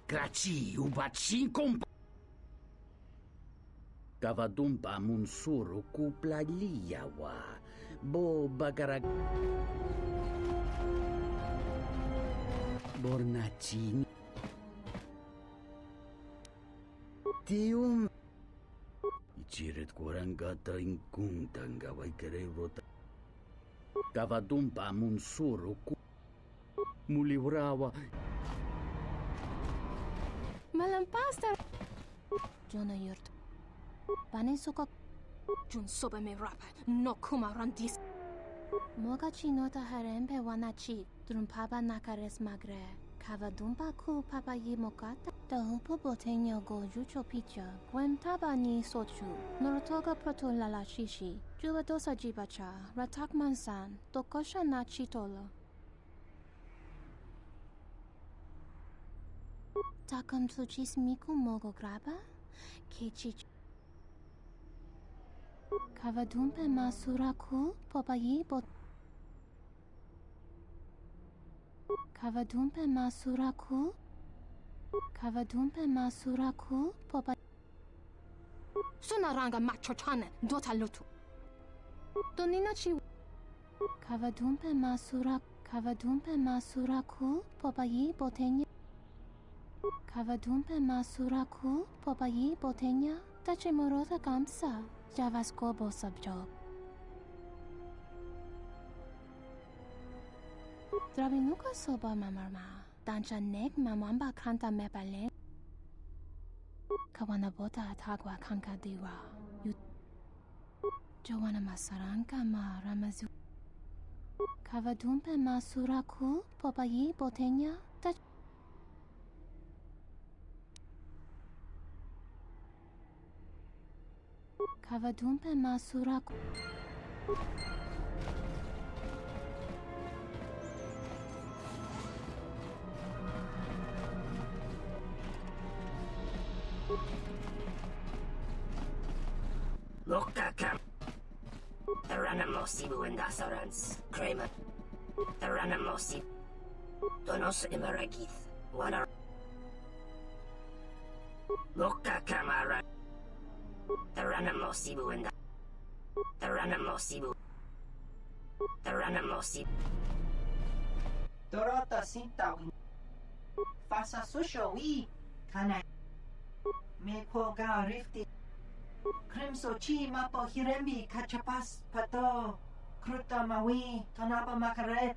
Grazie, ubatsin kompa. Kavadumpa munsuro kuplaliyawa. Bo bagarag... Bornacin. Tium. Ichiret kurangata ingkung tanggaway kerevota. Kavadumpa munsuro ku... Muliwrawa. Malampasta. Jona yurt. Panin suka. Jun soba me rapa. No kuma randis. Moga chinota harembe wanachi. Drumpaba nakares magre. Kavadumpa ku papa yi mokata. Dahupo botenyo go jucho picha. Gwen taba ni sochu. Norotoga proto lala shishi. Juba dosa jibacha. Ratak mansan. Tokosha na chitolo. Takam tuchis miku mogo graba? Kechi. Kavadumpe masuraku popayi bot. Kavadumpe masuraku. Kavadumpe masuraku popayi. Sunaranga machochane dota lutu. Doninachi. Kavadumpe masuraku popayi botenya. Kavadumpe masuraku popayi botenya tachimorota kamsa javaskobo subjob. Drabinuka soba mamarma dancha nek mamamba kanta mepale. Kawanabota atagwa kanka diwa. Jowana masaranka ma ramazu. Kavadumpe masuraku popayi botenya tach. Kavadumpe masuraku. Lokakam. Taranamosibu and Dasarans. Kramer. Taranamosib. Donos Imaragith. Wana. Lokakamara. Taranamosibu and Taranamosibu. Taranamosibu. Dorota Sintawi. Fasa Sushowi. Kana. Meko ga rifti. Crimso chi mapo hirembi kachapas pato. Kruta mawi. Tonapa makaret.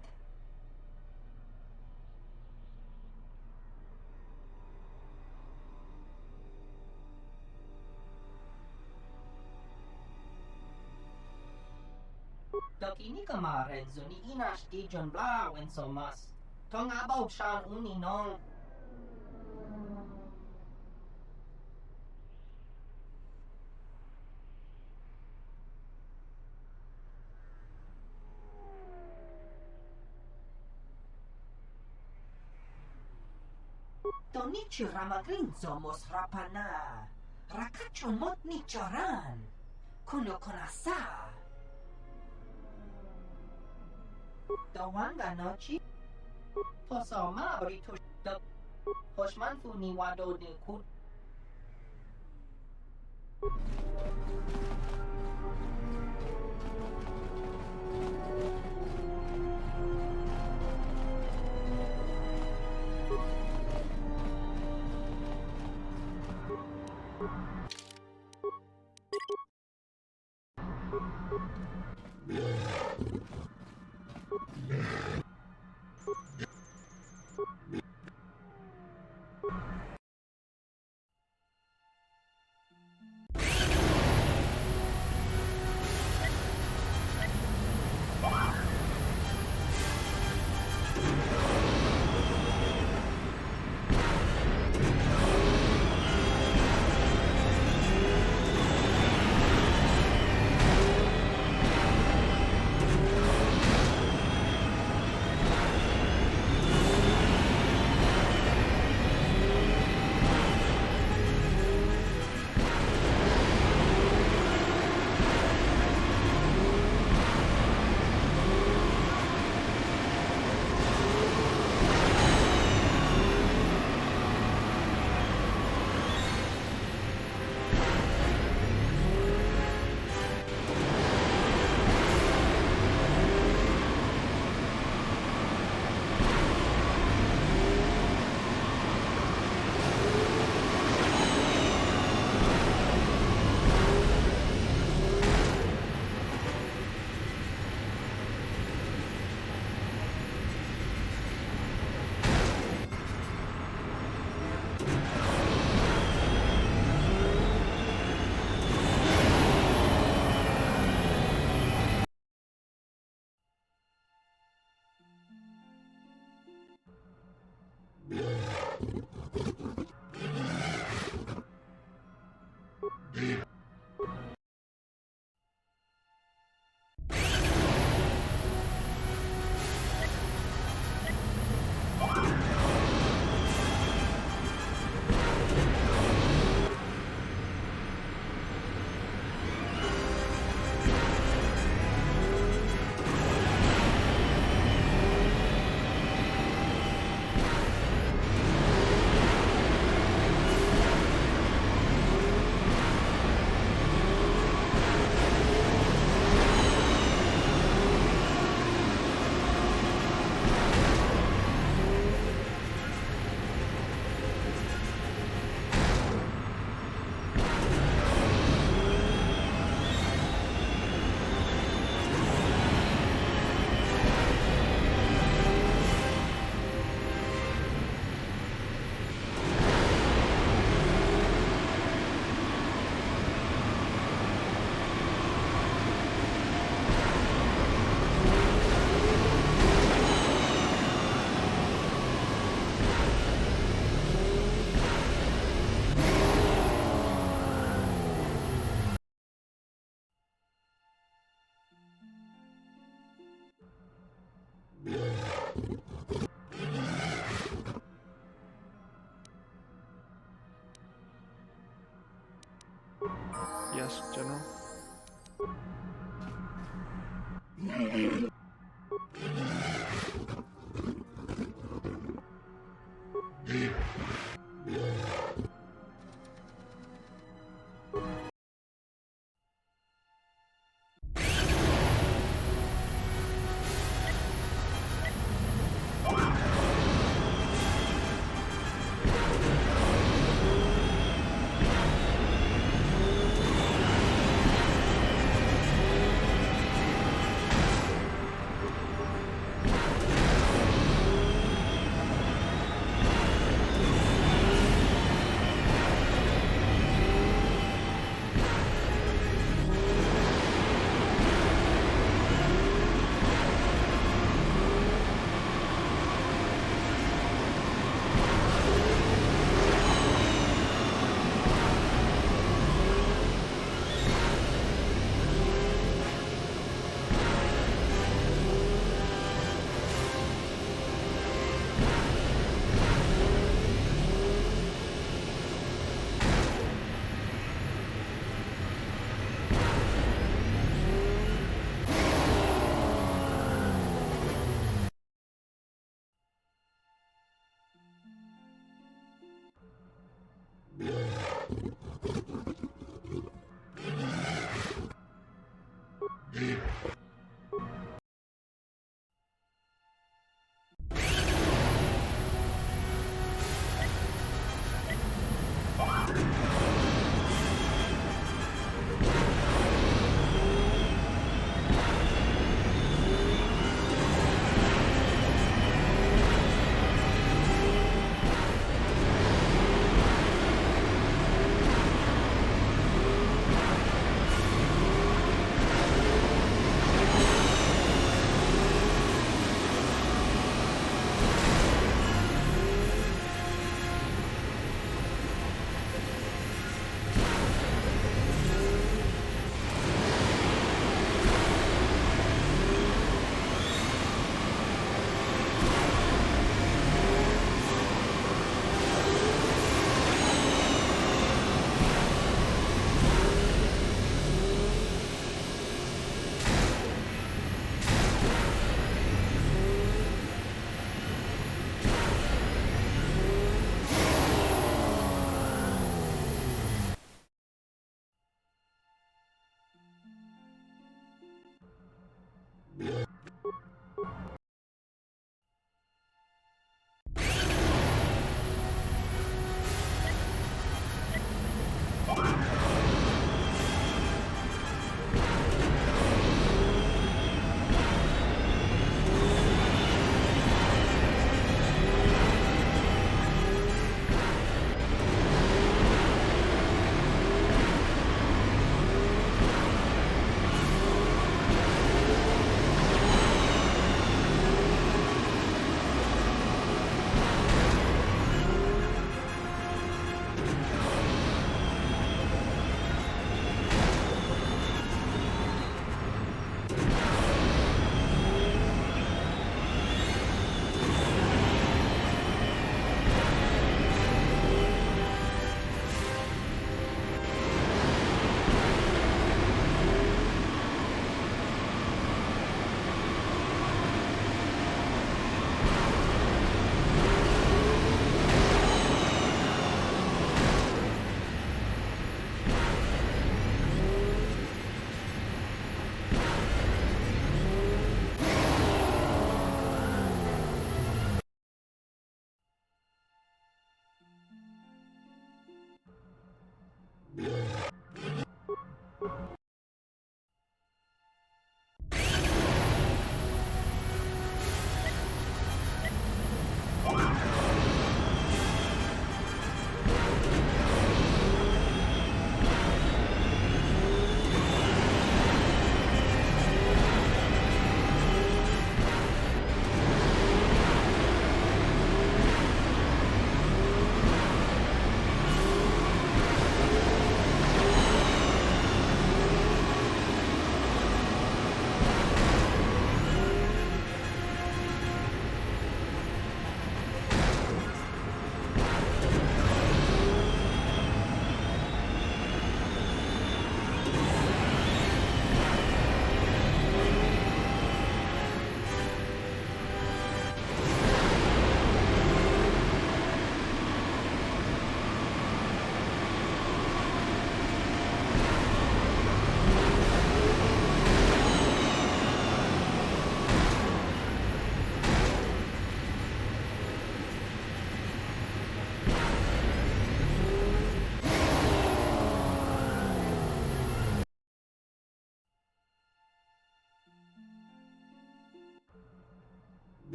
Dokini kamaren zuni inash di John Blau en somas. Tong abaw shan uni nong. Tonichi ramagrinzo mos rapana. Rakacho mot nichoran. Kuno konasa. Dawanga nochi. Posoma brito do. Hoshman fu ni wado de kut. Yes, General?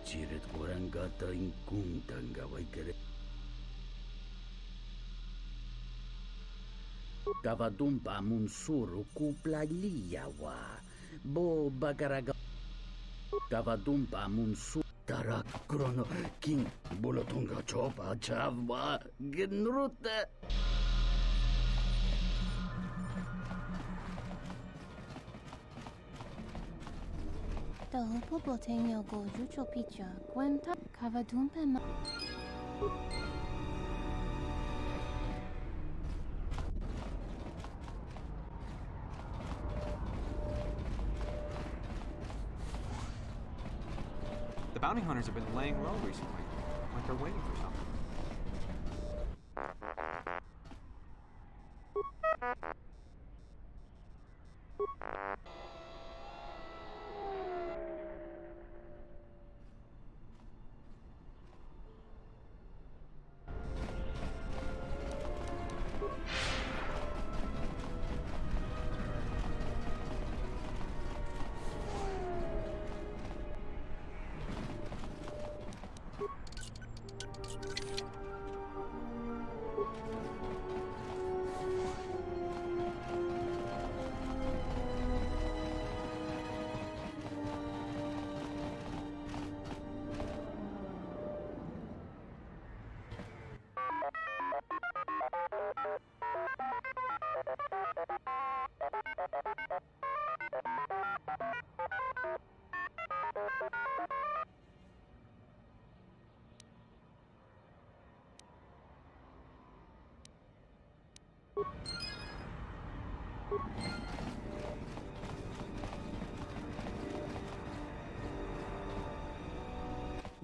Jiret orang kata ingkung tanggawai kere. Kavatumpa munsuru kuplaliyawa. Bo bagaraga. Kavatumpa munsu. Tarak krono king bolotonga chopa chavwa genrute. Tahupo botenyo go jucho picha. Gwenta kavadumpe ma. The bounty hunters have been laying low recently, like they're waiting for something.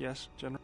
Yes, General.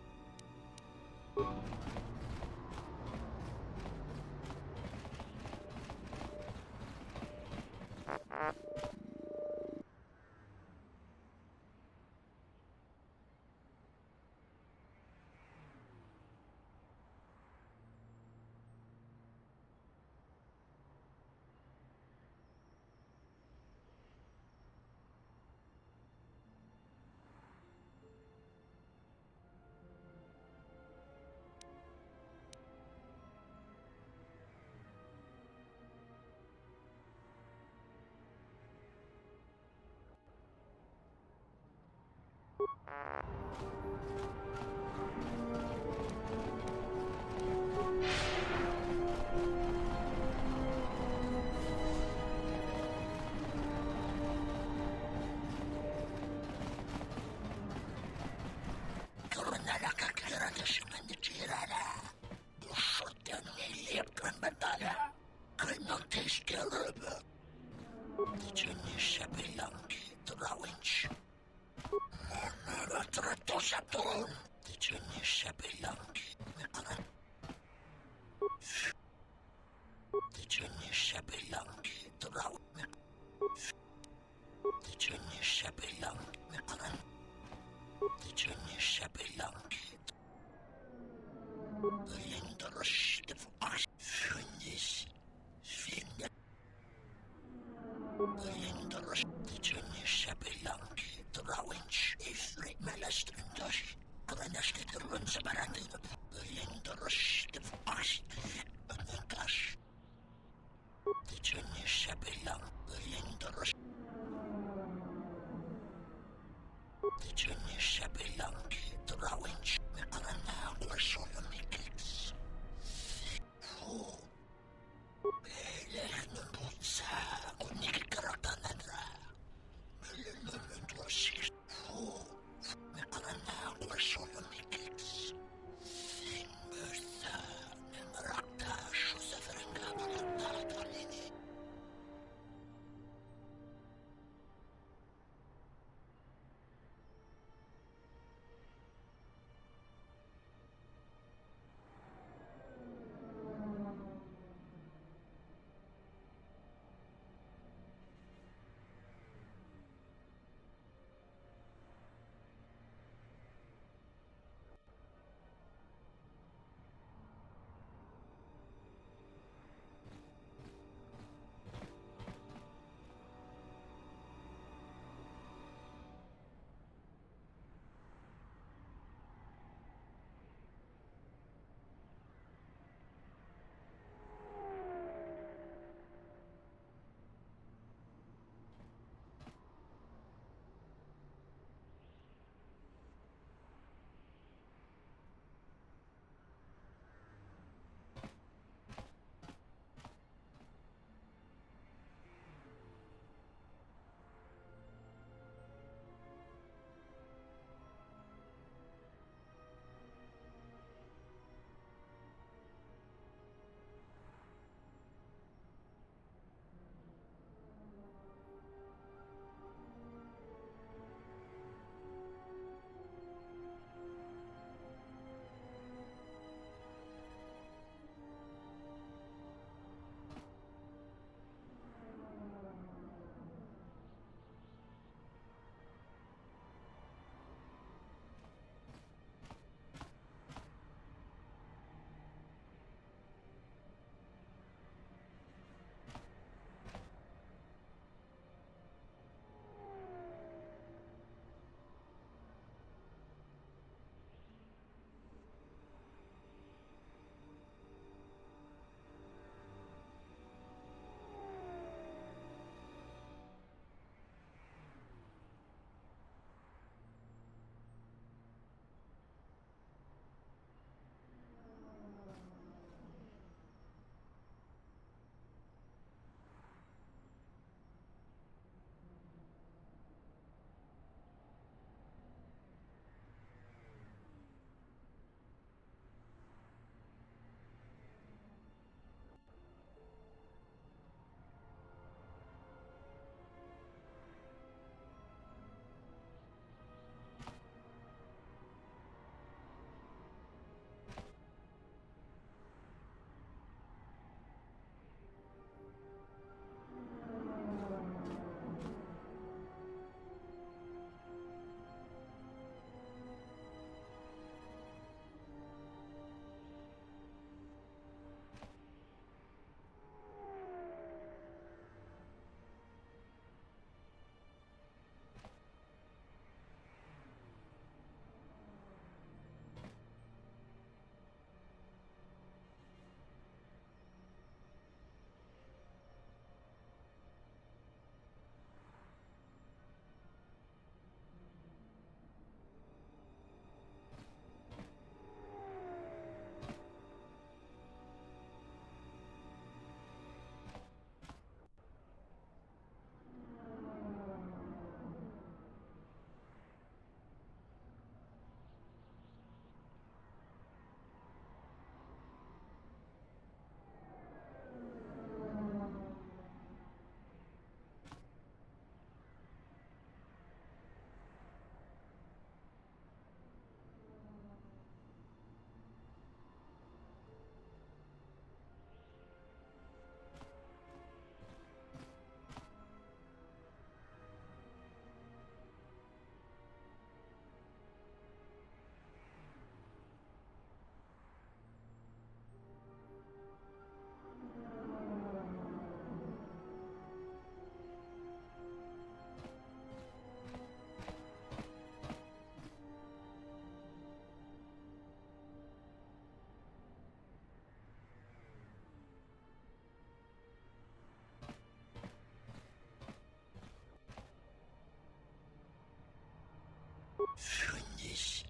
Fünnis,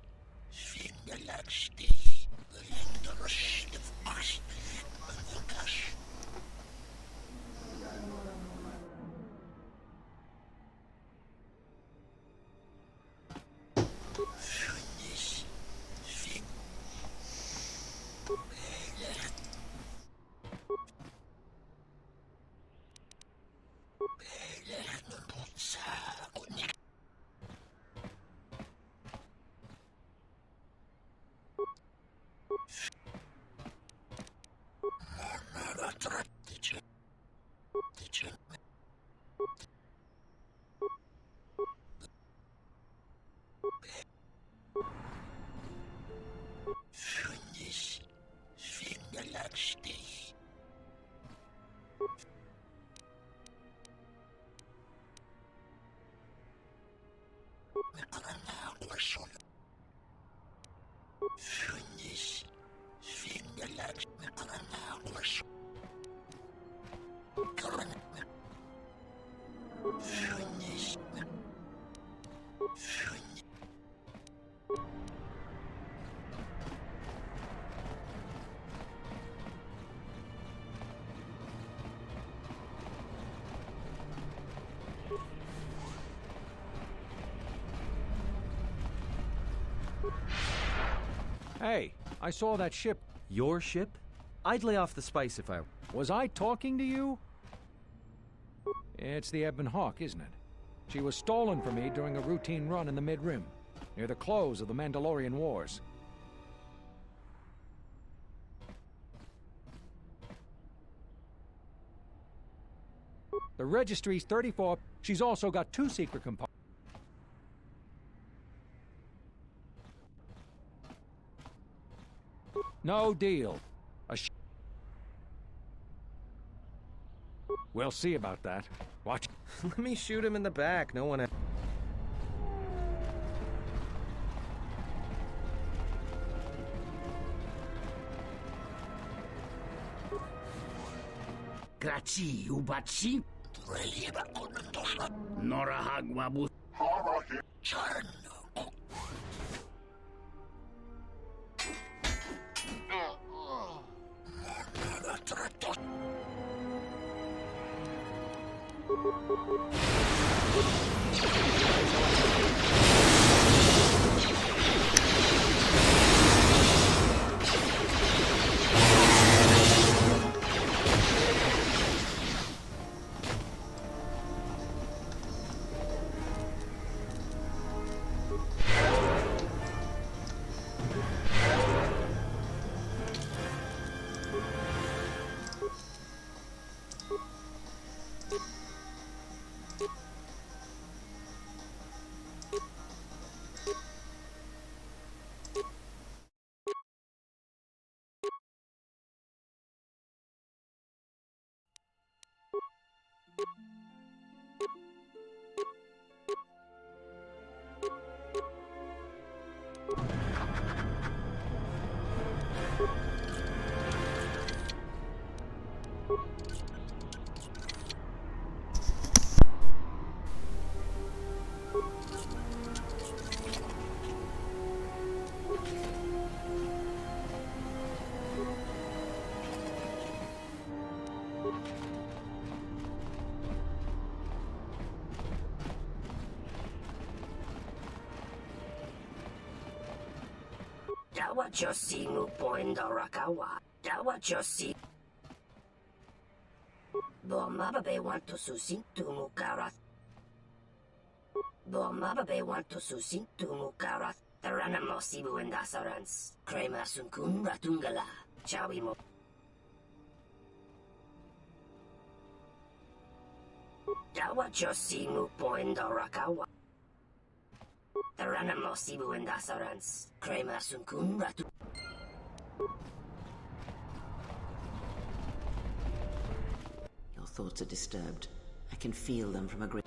Svingalagsti, Belindrust of Mast, Benukas. Fünnis, Sving. Fünnis, Svingalagsti. Fünnis, Svingalagsti. Fünnis. Hey, I saw that ship. Your ship? I'd lay off the spice if I... Was I talking to you? It's the Ebon Hawk, isn't it? She was stolen from me during a routine run in the Mid-Rim, near the close of the Mandalorian Wars. The registry's 34. She's also got 2 secret compartments. No deal. We'll see about that. Watch. Let me shoot him in the back. No one... Grazie, ubaci. Norahagwabu. Dawa Josi Mupoindo Rakawa. Dawa Josi. Bomababe want to susin to Mukarat. Bomababe want to susin to Mukarat. Taranamosibu and Dasarans. Krema Sunkun Ratungala. Chawimo. Dawa Josi Mupoindo Rakawa. Taranamosibu and Dasarans. Krema Sunkun Ratu. Your thoughts are disturbed. I can feel them from a great...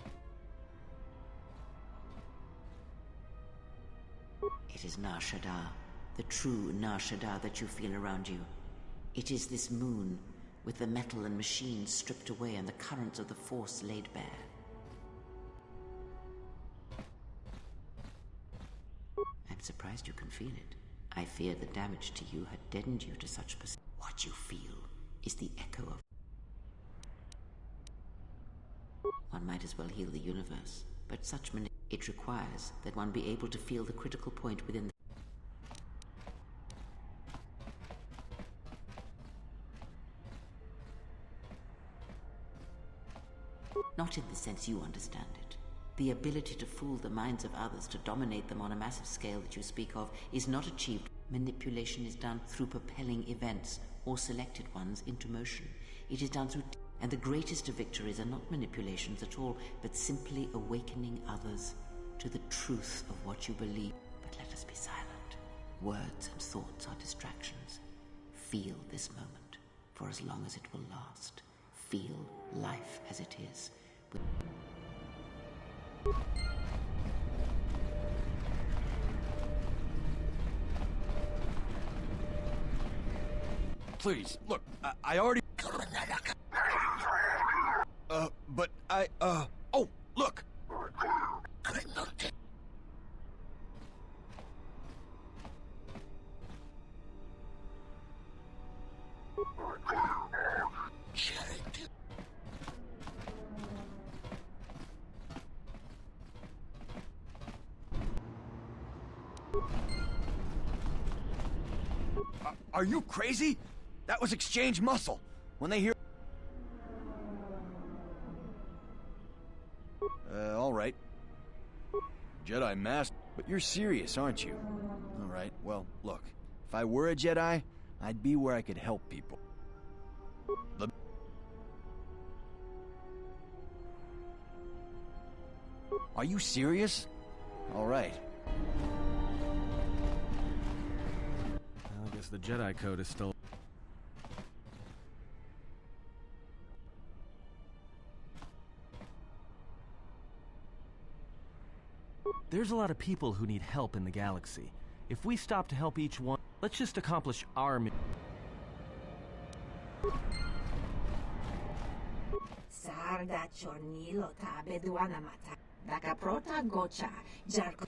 It is Nar Shaddaa, the true Nar Shaddaa that you feel around you. It is this moon, with the metal and machines stripped away and the currents of the Force laid bare. surprised you can feel it. I fear the damage to you had deadened you to such What you feel is the echo of... One might as well heal the universe, but such it requires that one be able to feel the critical point within the... Not in the sense you understand it. The ability to fool the minds of others, to dominate them on a massive scale that you speak of, is not achieved. Manipulation is done through propelling events, or selected ones, into motion. It is done through... And the greatest of victories are not manipulations at all, but simply awakening others to the truth of what you believe. But let us be silent. Words and thoughts are distractions. Feel this moment, for as long as it will last. Feel life as it is. Please, look, I already... but oh, look! Are you crazy? That was exchange muscle. When they hear... all right. Jedi Master. But you're serious, aren't you? All right, well, look. If I were a Jedi, I'd be where I could help people. Are you serious? All right. I guess the Jedi Code is still... There's a lot of people who need help in the galaxy. If we stop to help each one, let's just accomplish our mission. Sarda chornilo ta beduana mata. Daka prota gocha jarko.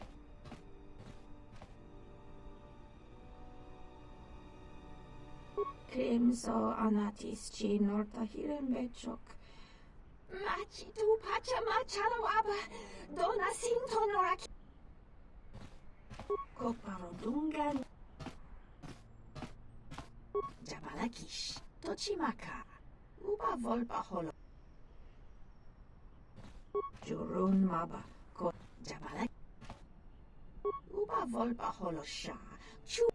Krimso anatis chi norta hirembechok. Machi tu pacha machalo aba dona sinto noraki. Koparodungan Jabalakish Tochimaka Uba Volpa Holo Jurun Maba Ko Jabalak Uba Volpa Holo Sha Chu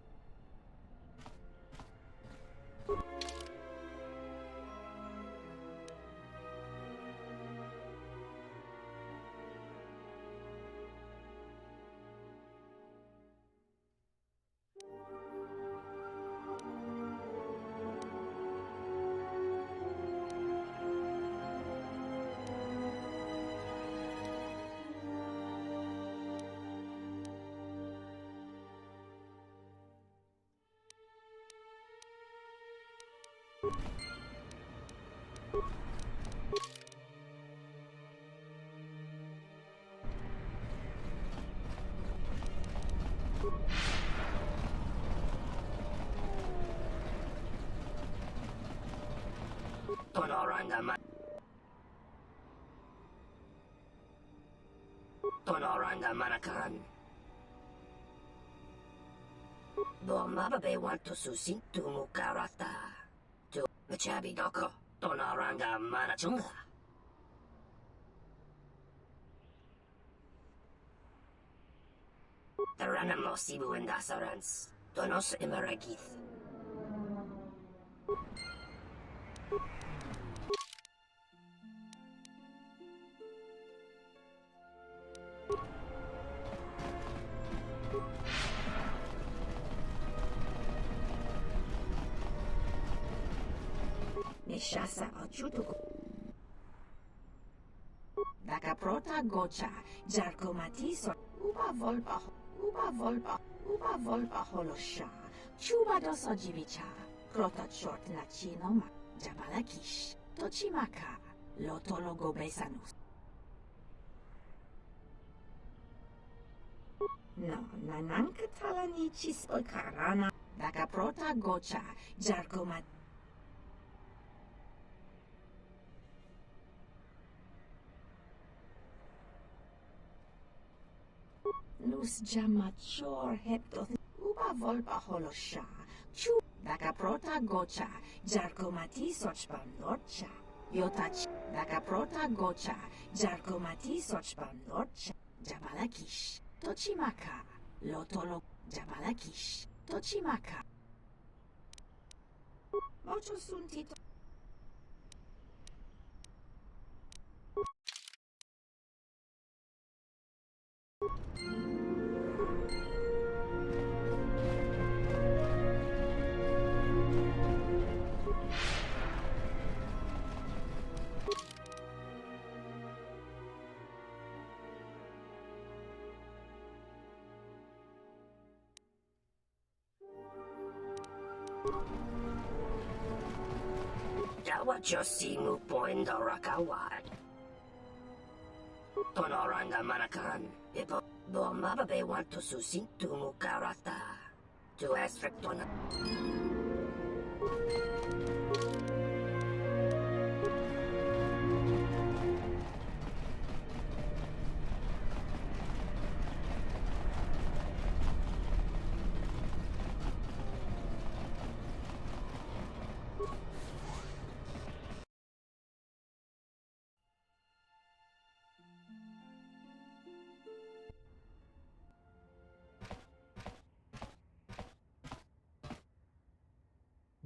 Tonoranga Manakan. Bomababe want to susin to Mukarata. To Machabi Doko. Tonoranga Manachunga. Taranamo Sibu and Dasarans. Donos Emeragith. Nishasa Achutuku Daka Prota Gocha Jarko Matiso Uba Volpa Holosha Chuba Doso Jivicha Prota Short Nachinoma Jabalakish Tochimaka Lotologo Besanus No, nanankatalani chispokarana. Dakaprota gocha, jarkomat. Nus jamachor heptoth. Uba volpa holosha. Chu. Dakaprota gocha, jarkomati sochpam lorcha. Yotach. Dakaprota gocha, jarkomati sochpam lorcha. Jabalakish. Tochimaka. Lotolo. Jabalakish. Tochimaka. Mocho suntito. Jawa Josimu Poendo Rakawad. Tonoranga Manakan. Ipo Bomababe want to susintu Mukarata. To Esfrictona.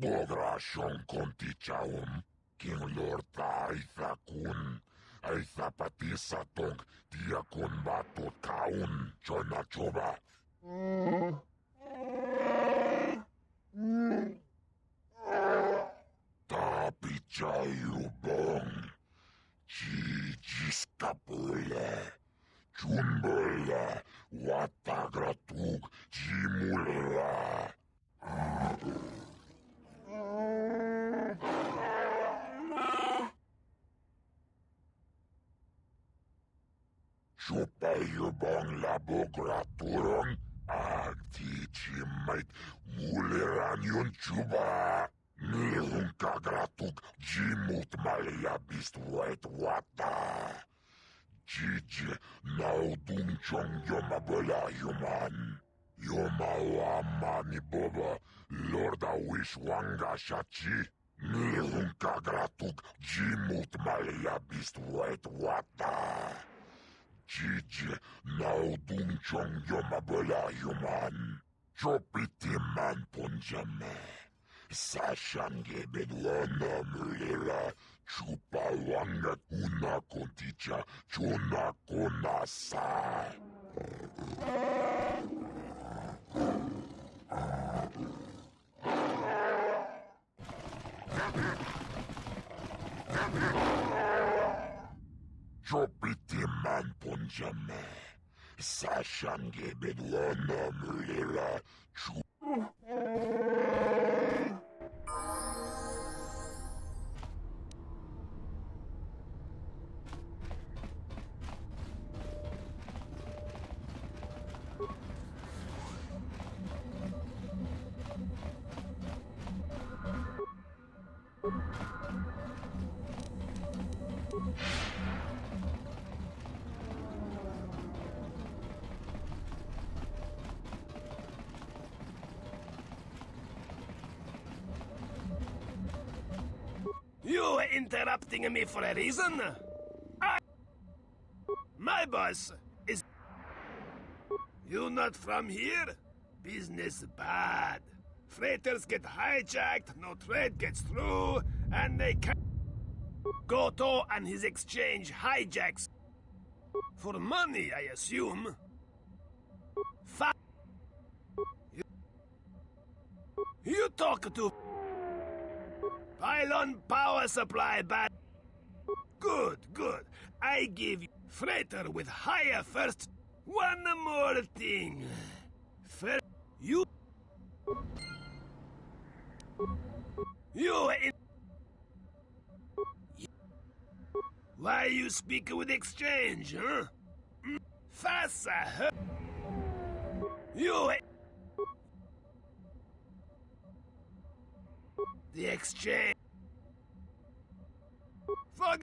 Bodrashon kontichaum, king lord Aithakun, Aithapatisatong, Diakon Batot Kaun, Chonachoba. Tapichayubong, Chijiskapule, Chunbula, Watagratug, Jimula. Chupayubong labograturong agtichimait muleran yun chuba. Nilhung kagratug jimut maliyabist wet wata. Jiji naudung chong yomabala yuman. Yomawama ni boba lorda wish wanga shachi. Nilhung kagratug jimut maliyabist wet wata. Jiji naudung chong yomabala yuman. Chopiti man punjame. Sashange bedwana mulera. Chupa wanga kuna konticha. Chuna konasa. Chopiti man punjame. Sashange bedwana mulera. You are interrupting me for a reason? My boss is... You not from here? Business bad. Freighters get hijacked, no trade gets through, and they can't... KOTOR and his exchange hijacks. For money, I assume. You talk to... Pylon power supply bad. Good, good. I give you freighter with higher first. One more thing. First, you in... Why you speak with exchange, huh? Fassa, huh? You. The exchange. Fuck.